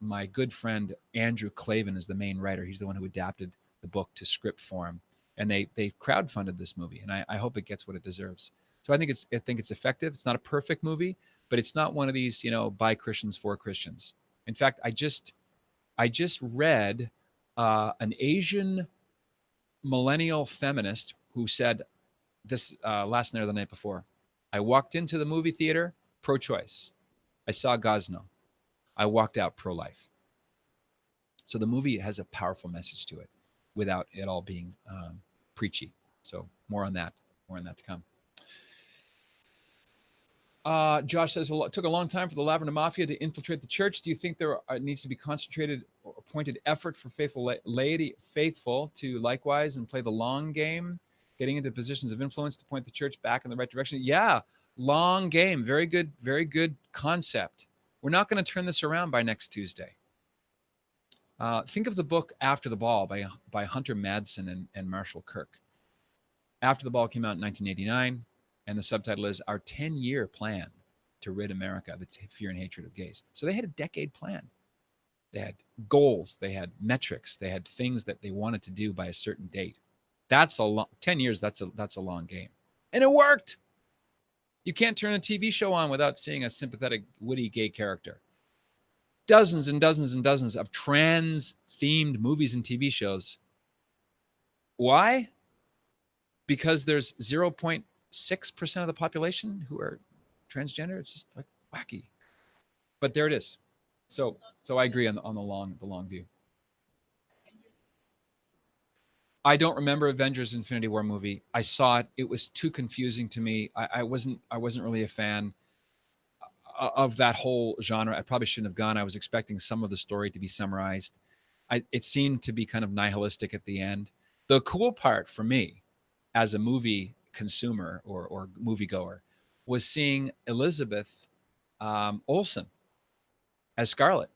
my good friend Andrew Clavin is the main writer. He's the one who adapted the book to script form, and they crowdfunded this movie, and I hope it gets what it deserves. So I think it's effective. It's not a perfect movie, but it's not one of these by Christians for Christians. In fact, I just read an Asian millennial feminist who said this last night or the night before. I walked into the movie theater pro-choice. I saw Gosnell. I walked out pro-life. So the movie has a powerful message to it without it all being preachy. So more on that to come. Josh says, it took a long time for the Lavender Mafia to infiltrate the church. Do you think there needs to be concentrated or pointed effort for faithful laity, faithful to likewise and play the long game, getting into positions of influence to point the church back in the right direction? Yeah, long game. Very good concept. We're not going to turn this around by next Tuesday. Think of the book After the Ball by Hunter Madsen and Marshall Kirk. After the Ball came out in 1989. And the subtitle is Our 10-Year Plan to Rid America of Its Fear and Hatred of Gays. So they had a decade plan. They had goals. They had metrics. They had things that they wanted to do by a certain date. That's a long 10 years. That's a long game. And it worked. You can't turn a TV show on without seeing a sympathetic, witty gay character. Dozens and dozens and dozens of trans-themed movies and TV shows. Why? Because there's 0.6% of the population who are transgender. It's just like wacky, but there it is. So I agree on the long view. I don't remember Avengers Infinity War movie. I saw it. It was too confusing to me. I wasn't really a fan of that whole genre. I probably shouldn't have gone. I was expecting some of the story to be summarized. It seemed to be kind of nihilistic at the end. The cool part for me as a movie consumer or moviegoer was seeing Elizabeth Olsen as Scarlet.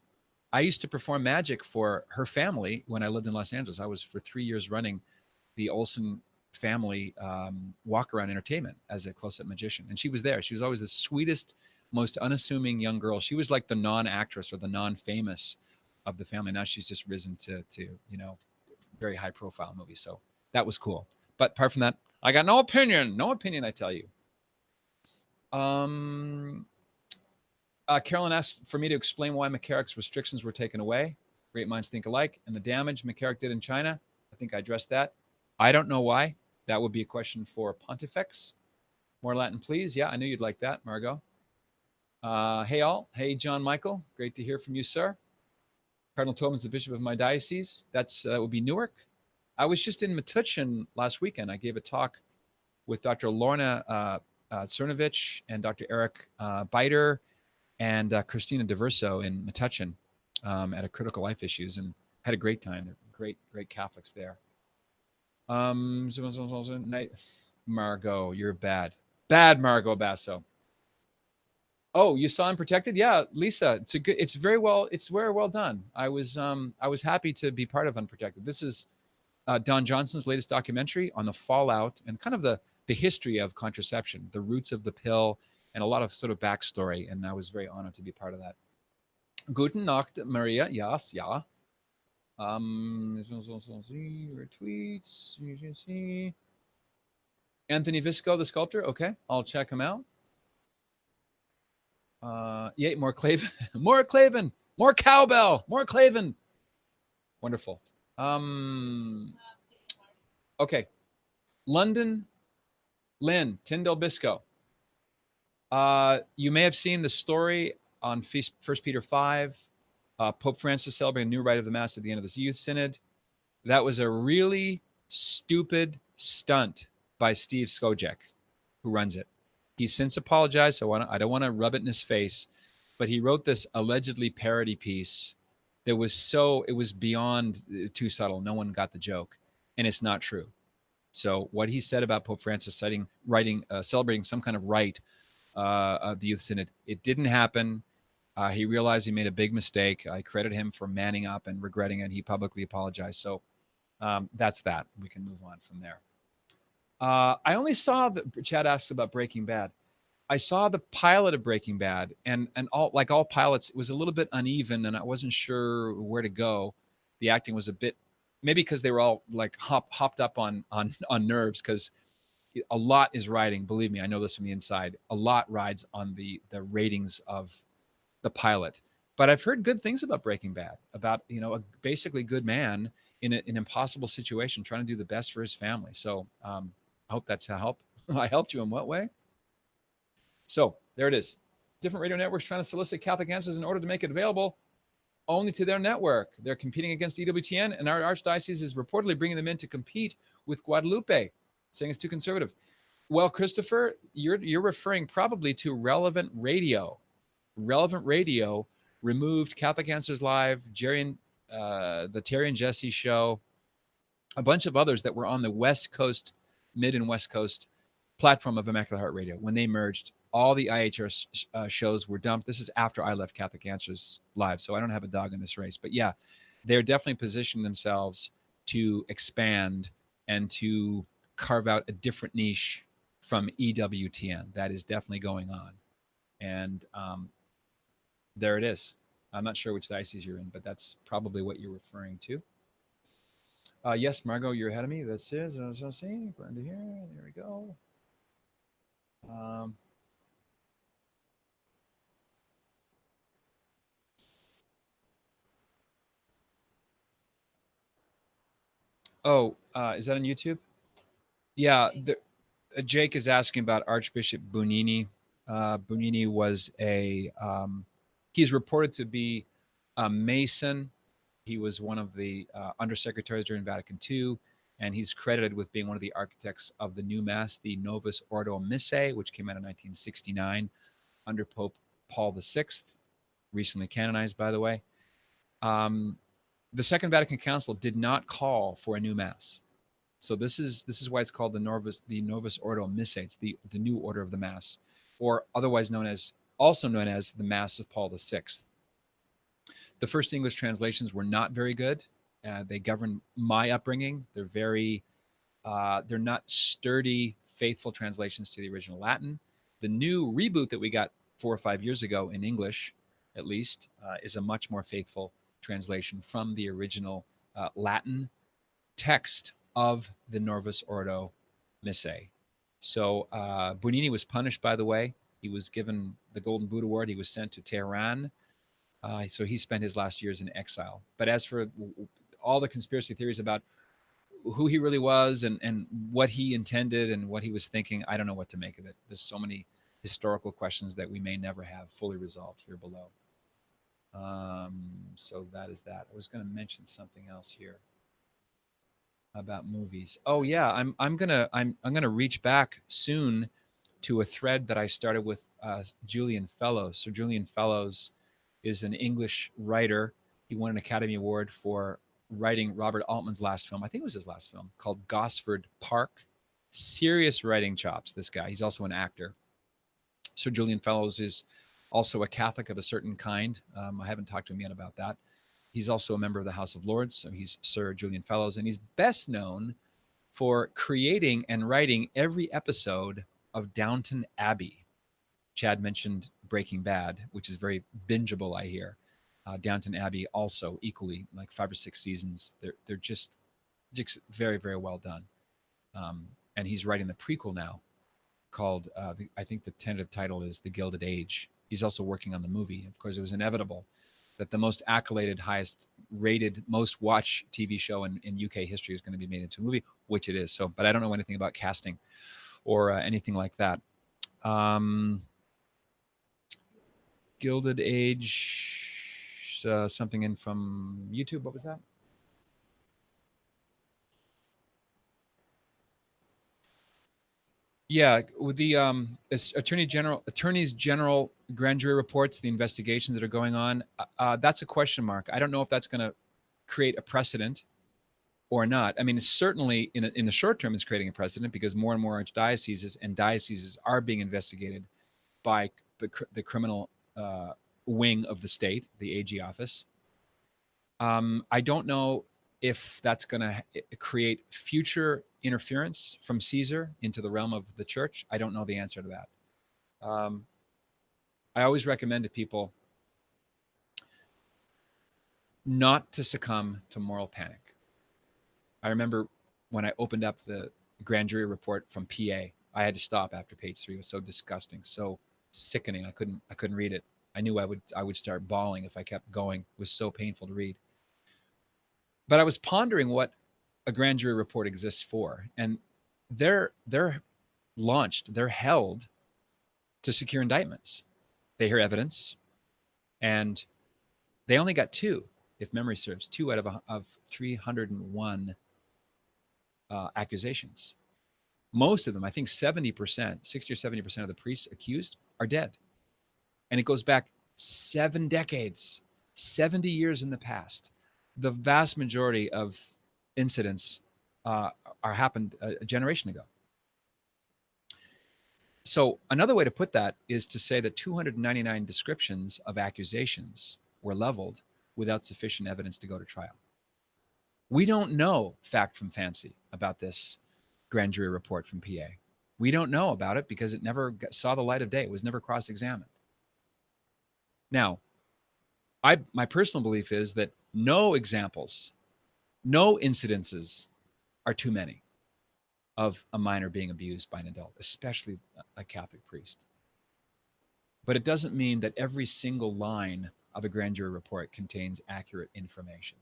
I used to perform magic for her family when I lived in Los Angeles. I was for 3 years running the Olsen family walk-around entertainment as a close-up magician. And she was there. She was always the sweetest, most unassuming young girl. She was like the non-actress or the non-famous of the family. Now she's just risen to very high-profile movies. So that was cool. But apart from that, I got no opinion. No opinion, I tell you. Carolyn asked for me to explain why McCarrick's restrictions were taken away. Great minds think alike. And the damage McCarrick did in China, I think I addressed that. I don't know why. That would be a question for Pontifex. More Latin, please. Yeah, I knew you'd like that, Margot. Hey, all. Hey, John Michael. Great to hear from you, sir. Cardinal Tobin's the bishop of my diocese. That would be Newark. I was just in Metuchen last weekend. I gave a talk with Dr. Lorna Cernovich and Dr. Eric Biter and Christina DeVerso in Metuchen at a Critical Life Issues, and had a great time. They're great Catholics there. Margot, you're bad Margot Basso. Oh, you saw Unprotected? Yeah, Lisa, it's very well done. I was happy to be part of Unprotected. This is Don Johnson's latest documentary on the fallout and kind of the history of contraception, the roots of the pill, and a lot of sort of backstory. And I was very honored to be part of that. Guten Nacht, Maria. Yes, yeah. Retweets. Anthony Visco, the sculptor. Okay, I'll check him out. Yeah, more Clavin, more Clavin, more cowbell, more Clavin. Wonderful. Okay, London, Lynn, Tyndall Bisco. You may have seen the story on 1 Peter 5. Pope Francis celebrating a new rite of the Mass at the end of this youth synod. That was a really stupid stunt by Steve Skojec, who runs it. He's since apologized, so I don't want to rub it in his face, but he wrote this allegedly parody piece that it was beyond too subtle. No one got the joke, and it's not true. So what he said about Pope Francis celebrating some kind of rite of the Youth Synod, it didn't happen. He realized he made a big mistake. I credit him for manning up and regretting it. He publicly apologized. So that's that. We can move on from there. I only saw Chad asks about Breaking Bad. I saw the pilot of Breaking Bad, and all pilots, it was a little bit uneven, and I wasn't sure where to go. The acting was a bit, maybe because they were all like hopped up on nerves, because a lot is riding. Believe me, I know this from the inside. A lot rides on the ratings of the pilot. But I've heard good things about Breaking Bad, about a basically good man in an impossible situation, trying to do the best for his family. So I hope that's help. I helped you in what way? So there it is. Different radio networks trying to solicit Catholic answers in order to make it available only to their network. They're competing against EWTN, and our archdiocese is reportedly bringing them in to compete with Guadalupe, saying it's too conservative. Well, Christopher, you're referring probably to Relevant Radio. Relevant Radio removed Catholic Answers Live, the Terry and Jesse show, a bunch of others that were on the West Coast, Mid and West Coast platform of Immaculate Heart Radio. When they merged, all the IHR shows were dumped. This is after I left Catholic Answers Live, so I don't have a dog in this race. But yeah, they're definitely positioning themselves to expand and to carve out a different niche from EWTN. That is definitely going on. And there it is. I'm not sure which diocese you're in, but that's probably what you're referring to. Yes, Margot, you're ahead of me. This is, glad to hear. There we go. Is that on YouTube? Yeah, Jake is asking about Archbishop Bunini. Bunini was he's reported to be a Mason. He was one of the undersecretaries during Vatican II, and he's credited with being one of the architects of the new Mass, the Novus Ordo Missae, which came out in 1969 under Pope Paul VI, recently canonized, by the way. The Second Vatican Council did not call for a new Mass. So this is why it's called the Novus Ordo Missae. It's the new order of the Mass, or otherwise also known as the Mass of Paul VI. The first English translations were not very good. They govern my upbringing. They're not sturdy, faithful translations to the original Latin. The new reboot that we got 4 or 5 years ago in English, at least, is a much more faithful translation from the original Latin text of the Novus Ordo Missae. So Bunini was punished, by the way. He was given the Golden Boot Award. He was sent to Tehran. So he spent his last years in exile. But as for all the conspiracy theories about who he really was and what he intended and what he was thinking, I don't know what to make of it. There's so many historical questions that we may never have fully resolved here below. So that is that. I was going to mention something else here about movies. Oh yeah, I'm gonna reach back soon to a thread that I started with Julian Fellowes. So Julian Fellowes is an English writer. He won an Academy Award for writing Robert Altman's last film. I think it was his last film, called Gosford Park. Serious writing chops, this guy. He's also an actor. So Julian Fellowes is also a Catholic of a certain kind. I haven't talked to him yet about that. He's also a member of the House of Lords, so he's Sir Julian Fellowes, and he's best known for creating and writing every episode of Downton Abbey. Chad mentioned Breaking Bad, which is very bingeable, I hear. Downton Abbey also equally, like 5 or 6 seasons. They're just very, very well done. And he's writing the prequel now called, I think the tentative title is The Gilded Age. He's also working on the movie. Of course, it was inevitable that the most accoladed, highest rated, most watched TV show in UK history is going to be made into a movie, which it is. So, but I don't know anything about casting or anything like that. Gilded Age, something in from YouTube. What was that? Yeah, with the attorneys general grand jury reports, the investigations that are going on, that's a question mark. I don't know if that's going to create a precedent or not. I mean, certainly in the short term, it's creating a precedent because more and more archdioceses and dioceses are being investigated by the criminal wing of the state, the AG office. I don't know if that's going to create future interference from Caesar into the realm of the church. I don't know the answer to that. I always recommend to people not to succumb to moral panic. I remember when I opened up the grand jury report from PA, I had to stop after page 3. It was so disgusting, so sickening. I couldn't read it. I knew I would start bawling if I kept going. It was so painful to read. But I was pondering what a grand jury report exists for, and they're launched, they're held to secure indictments. They hear evidence, and they only got 2, if memory serves, 2 out of 301 accusations. Most of them, I think 70%, 60 or 70% of the priests accused are dead. And it goes back 7 decades, 70 years in the past. The vast majority of incidents are happened a generation ago. So another way to put that is to say that 299 descriptions of accusations were leveled without sufficient evidence to go to trial. We don't know fact from fancy about this grand jury report from PA. We don't know about it because it never saw the light of day. It was never cross-examined. Now, my personal belief is that no examples, no incidences are too many of a minor being abused by an adult, especially a Catholic priest. But it doesn't mean that every single line of a grand jury report contains accurate information.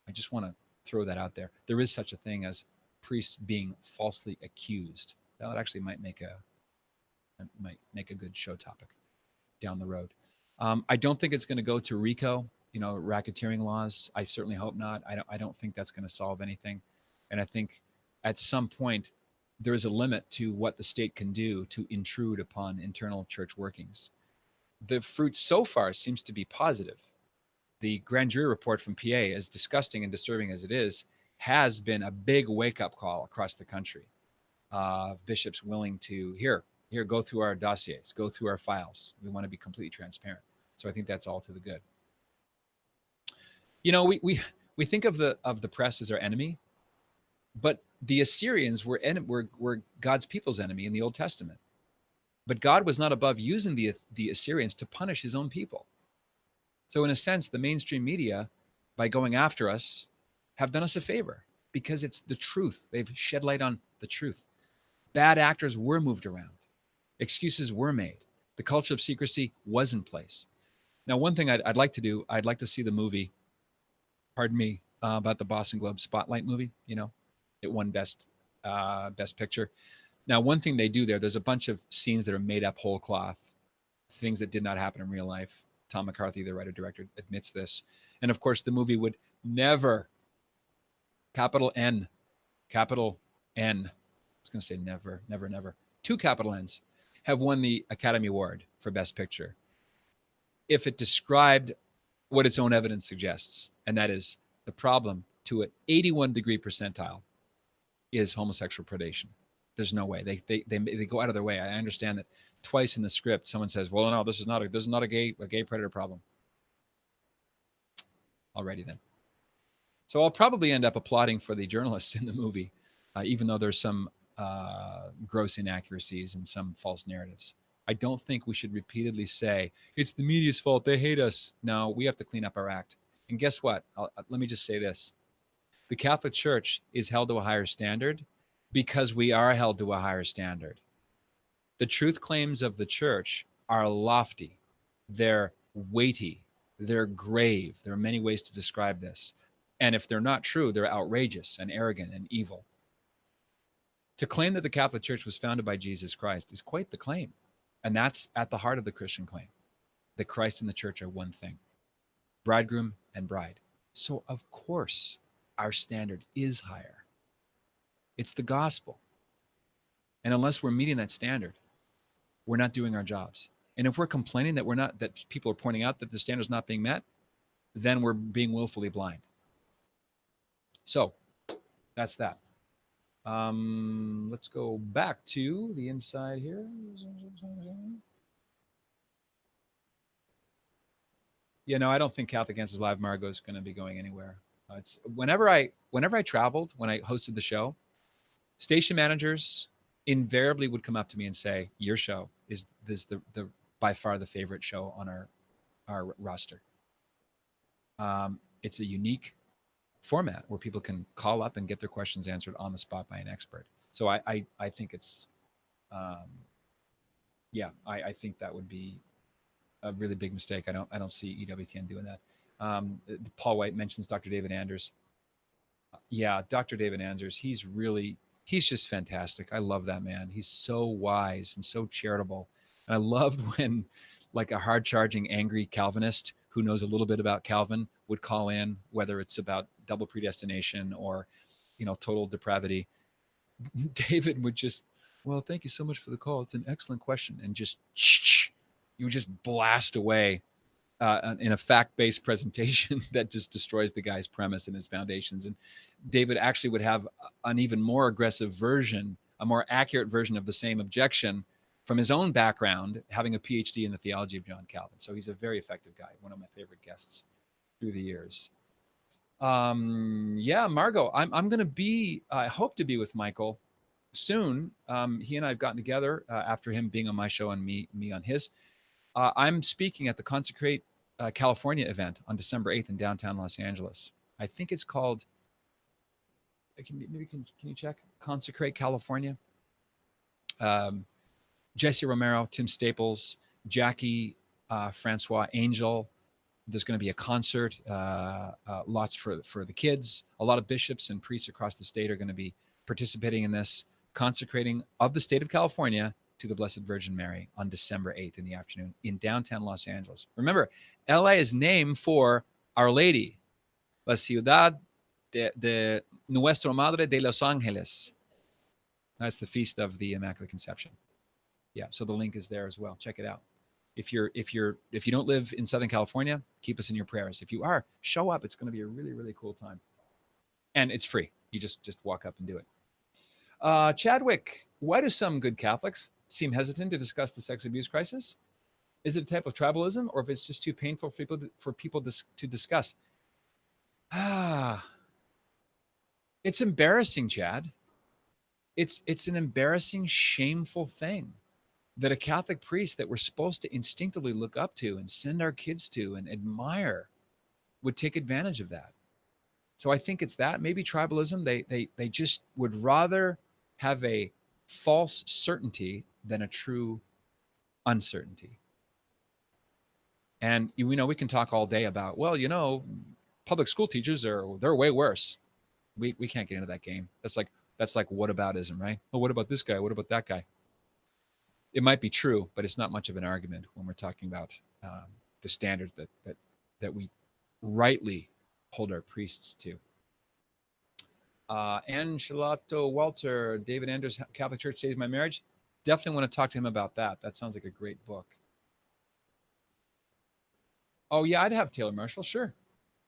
I just want to throw that out there. There is such a thing as priests being falsely accused. That actually might make a good show topic down the road. I don't think it's going to go to RICO, racketeering laws. I certainly hope not. I don't think that's going to solve anything. And I think at some point there is a limit to what the state can do to intrude upon internal church workings. The fruit so far seems to be positive. The grand jury report from PA, as disgusting and disturbing as it is, has been a big wake-up call across the country. Bishops willing to, here, go through our dossiers, go through our files. We want to be completely transparent. So I think that's all to the good. We think of the press as our enemy, but the Assyrians were God's people's enemy in the Old Testament. But God was not above using the Assyrians to punish his own people. So in a sense, the mainstream media, by going after us, have done us a favor because it's the truth. They've shed light on the truth. Bad actors were moved around. Excuses were made. The culture of secrecy was in place. Now, one thing I'd like to do, I'd like to see the movie, pardon me, about the Boston Globe Spotlight movie. It won Best Picture. Now, one thing they do there's a bunch of scenes that are made up whole cloth, things that did not happen in real life Tom McCarthy, the writer-director, admits this. And of course, the movie would never, capital N, capital N, I was going to say never, never, never, two capital N's, have won the Academy Award for Best Picture if it described what its own evidence suggests, and that is the problem to an 81-degree percentile is homosexual predation. There's no way. They go out of their way. I understand that twice in the script someone says, well, no, this is not a gay predator problem. Alrighty then. So I'll probably end up applauding for the journalists in the movie, even though there's some gross inaccuracies and some false narratives. I don't think we should repeatedly say, it's the media's fault, they hate us. No, we have to clean up our act. And guess what? Let me just say this. The Catholic Church is held to a higher standard because we are held to a higher standard. The truth claims of the church are lofty. They're weighty. They're grave. There are many ways to describe this. And if they're not true, they're outrageous and arrogant and evil. To claim that the Catholic Church was founded by Jesus Christ is quite the claim. And that's at the heart of the Christian claim, that Christ and the church are one thing, bridegroom and bride. So of course, our standard is higher. It's the gospel. And unless we're meeting that standard, we're not doing our jobs. And if we're complaining that people are pointing out that the standard is not being met, then we're being willfully blind. So that's that. Let's go back to the inside here. I don't think Catholic Answers Live, Margot, is going to be going anywhere. It's whenever I traveled, when I hosted the show, station managers invariably would come up to me and say, "Your show is the by far the favorite show on our roster." It's a unique format where people can call up and get their questions answered on the spot by an expert. So I think it's, I think that would be a really big mistake. I don't see EWTN doing that. Paul White mentions Dr. David Anders. Yeah, Dr. David Anders, he's just fantastic. I love that man. He's so wise and so charitable. And I loved when like a hard-charging, angry Calvinist who knows a little bit about Calvin would call in, whether it's about double predestination or, total depravity. David would just, well, thank you so much for the call. It's an excellent question. And you would just blast away in a fact-based presentation that just destroys the guy's premise and his foundations. And David actually would have an even more aggressive version, a more accurate version of the same objection from his own background, having a PhD in the theology of John Calvin. So he's a very effective guy, one of my favorite guests through the years. Margot, I'm going to be, I hope to be with Michael soon. He and I have gotten together after him being on my show and me on his. I'm speaking at the Consecrate California event on December 8th in downtown Los Angeles. I think it's called, can you check? Consecrate California. Jesse Romero, Tim Staples, Jackie Francois Angel. There's going to be a concert, lots for the kids. A lot of bishops and priests across the state are going to be participating in this consecrating of the state of California to the Blessed Virgin Mary on December 8th in the afternoon in downtown Los Angeles. Remember, LA is named for Our Lady, La Ciudad de Nuestra Madre de los Ángeles. That's the feast of the Immaculate Conception. Yeah, so the link is there as well. Check it out. If you don't live in Southern California, keep us in your prayers. If you are, show up. It's going to be a really, really cool time. And it's free. You just walk up and do it. Chadwick, why do some good Catholics seem hesitant to discuss the sex abuse crisis? Is it a type of tribalism, or if it's just too painful for people to discuss? It's embarrassing, Chad. It's an embarrassing, shameful thing that a Catholic priest that we're supposed to instinctively look up to and send our kids to and admire would take advantage of that. So I think it's that, maybe tribalism. They just would rather have a false certainty than a true uncertainty. And we can talk all day about, public school teachers they're way worse. We can't get into that game. That's like whataboutism, right? Oh, what about this guy? What about that guy? It might be true, but it's not much of an argument when we're talking about the standards that we rightly hold our priests to. Angelato Walter, David Anders, Catholic Church Saves My Marriage. Definitely want to talk to him about that. That sounds like a great book. Oh yeah, I'd have Taylor Marshall, sure.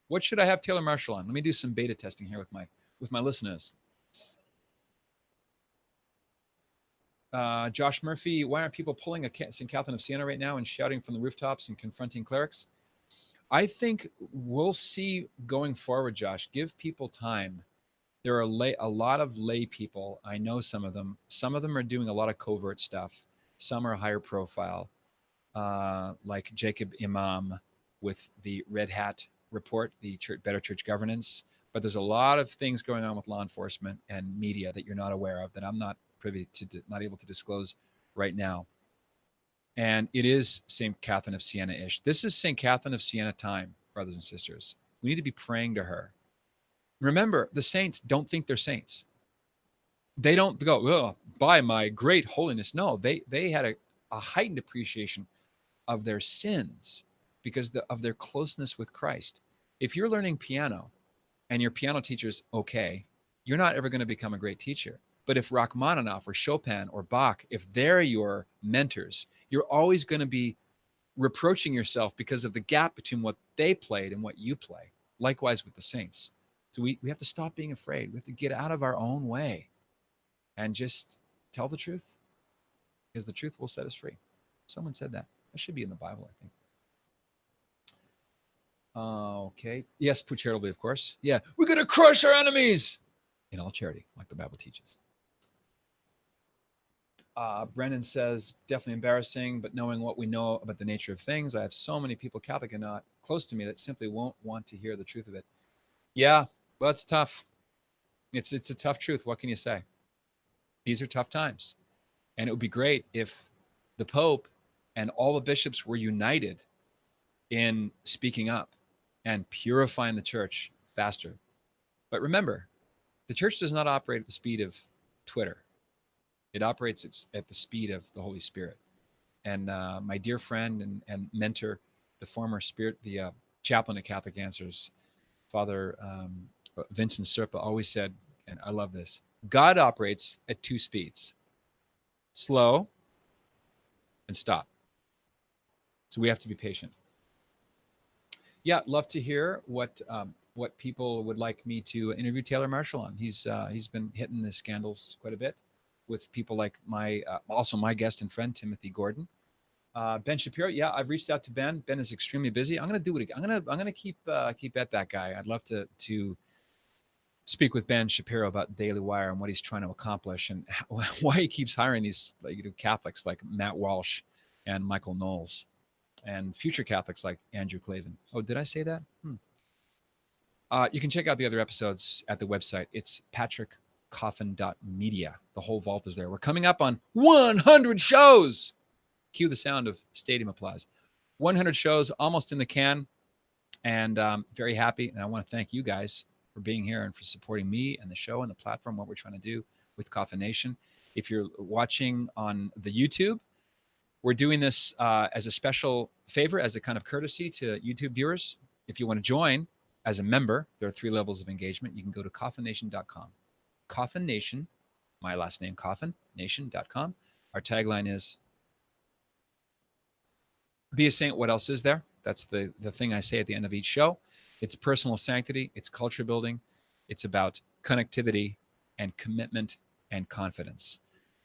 What should I have Taylor Marshall on? Let me do some beta testing here with my listeners. Josh Murphy, why aren't people pulling a St. Catherine of Siena right now and shouting from the rooftops and confronting clerics? I think we'll see going forward, Josh. Give people time. There are a lot of lay people. I know some of them. Some of them are doing a lot of covert stuff. Some are higher profile, like Jacob Imam with the Red Hat report, the Better Church Governance. But there's a lot of things going on with law enforcement and media that you're not aware of, that I'm not privy to, not able to disclose right now. And it is St. Catherine of Siena-ish. This is St. Catherine of Siena time, brothers and sisters. We need to be praying to her. Remember, the saints don't think they're saints. They don't go, oh, by my great holiness. No, they had a heightened appreciation of their sins because of their closeness with Christ. If you're learning piano and your piano teacher's okay, you're not ever going to become a great teacher. But if Rachmaninoff or Chopin or Bach, if they're your mentors, you're always going to be reproaching yourself because of the gap between what they played and what you play. Likewise with the saints. So we have to stop being afraid. We have to get out of our own way and just tell the truth, because the truth will set us free. Someone said that. That should be in the Bible, I think. Okay. Yes, put charitably, of course. Yeah, we're going to crush our enemies in all charity, like the Bible teaches. Brennan says, definitely embarrassing, but knowing what we know about the nature of things, I have so many people, Catholic and not, close to me that simply won't want to hear the truth of it. Yeah, well, it's tough. It's a tough truth. What can you say? These are tough times. And it would be great if the Pope and all the bishops were united in speaking up and purifying the church faster. But remember, the church does not operate at the speed of Twitter. It operates at the speed of the Holy Spirit. And my dear friend and mentor, the former chaplain at Catholic Answers, Father Vincent Serpa, always said, and I love this, God operates at two speeds: slow and stop. So we have to be patient. Yeah, love to hear what people would like me to interview Taylor Marshall on. He's been hitting the scandals quite a bit with people like also my guest and friend Timothy Gordon. Ben Shapiro, yeah, I've reached out to Ben. Ben is extremely busy. I'm going to do it again. I'm going to keep at that guy. I'd love to speak with Ben Shapiro about Daily Wire and what he's trying to accomplish and why he keeps hiring these Catholics like Matt Walsh and Michael Knowles and future Catholics like Andrew Clavin. Oh, did I say that? You can check out the other episodes at the website. It's patrickcoffin.media. The whole vault is there. We're coming up on 100 shows. Cue the sound of stadium applause. 100 shows, almost in the can, and very happy. And I want to thank you guys for being here and for supporting me and the show and the platform, what we're trying to do with Coffin Nation. If you're watching on the YouTube, we're doing this as a special favor, as a kind of courtesy to YouTube viewers. If you want to join as a member, there are 3 levels of engagement. You can go to coffinnation.com. Coffin Nation, my last name, coffinnation.com. Our tagline is, be a saint, what else is there? That's the thing I say at the end of each show. It's personal sanctity. It's culture building. It's about connectivity and commitment and confidence.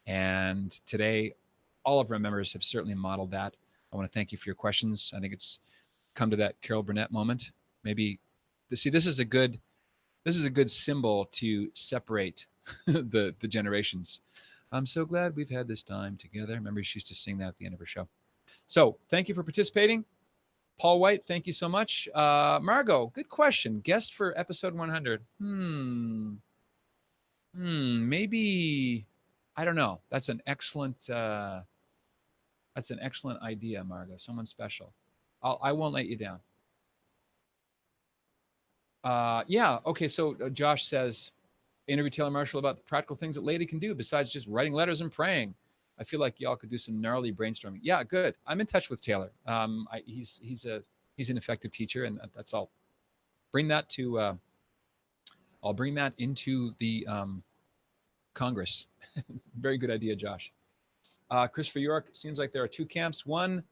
And today, all of our members have certainly modeled that. I want to thank you for your questions. I think it's come to that Carol Burnett moment. Maybe, this is a good symbol to separate the generations. I'm so glad we've had this time together. Remember, she used to sing that at the end of her show. So thank you for participating. Paul White, thank you so much. Margot, good question. Guest for episode 100. Maybe, I don't know. That's an excellent idea, Margot. Someone special. I won't let you down. Yeah. Okay. So Josh says, interview Taylor Marshall about the practical things that lady can do besides just writing letters and praying. I feel like y'all could do some gnarly brainstorming. Yeah, good. I'm in touch with Taylor. He's an effective teacher, and that's all. Bring that to. I'll bring that into the Congress. Very good idea, Josh. Christopher York, seems like there are two camps. One,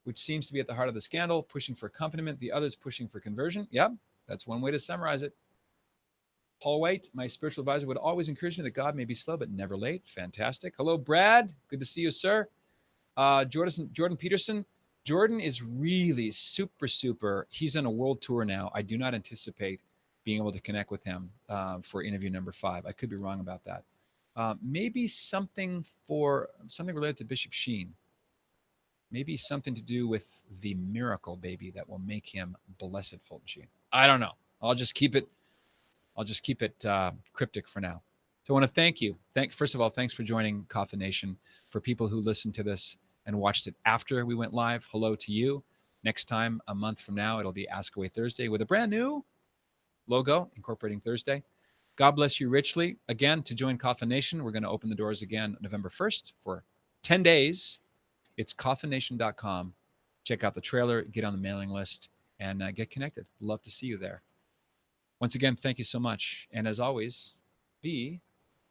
which seems to be at the heart of the scandal, pushing for accompaniment. The other is pushing for conversion. Yep, that's one way to summarize it. Paul White, my spiritual advisor, would always encourage me that God may be slow but never late. Fantastic. Hello, Brad. Good to see you, sir. Jordan Peterson. Jordan is really super. He's on a world tour now. I do not anticipate being able to connect with him for interview number 5. I could be wrong about that. Maybe something related to Bishop Sheen. Maybe something to do with the miracle baby that will make him blessed, Fulton Sheen. I don't know. I'll just keep it cryptic for now. So I want to thank you. First of all, thanks for joining Coffin Nation. For people who listened to this and watched it after we went live, hello to you. Next time, a month from now, it'll be Ask Away Thursday with a brand new logo incorporating Thursday. God bless you richly. Again, to join Coffin Nation, we're going to open the doors again November 1st for 10 days. It's coffinnation.com. Check out the trailer, get on the mailing list, and get connected. Love to see you there. Once again, thank you so much. And as always, be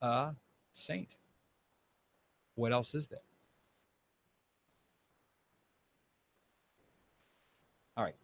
a saint. What else is there? All right.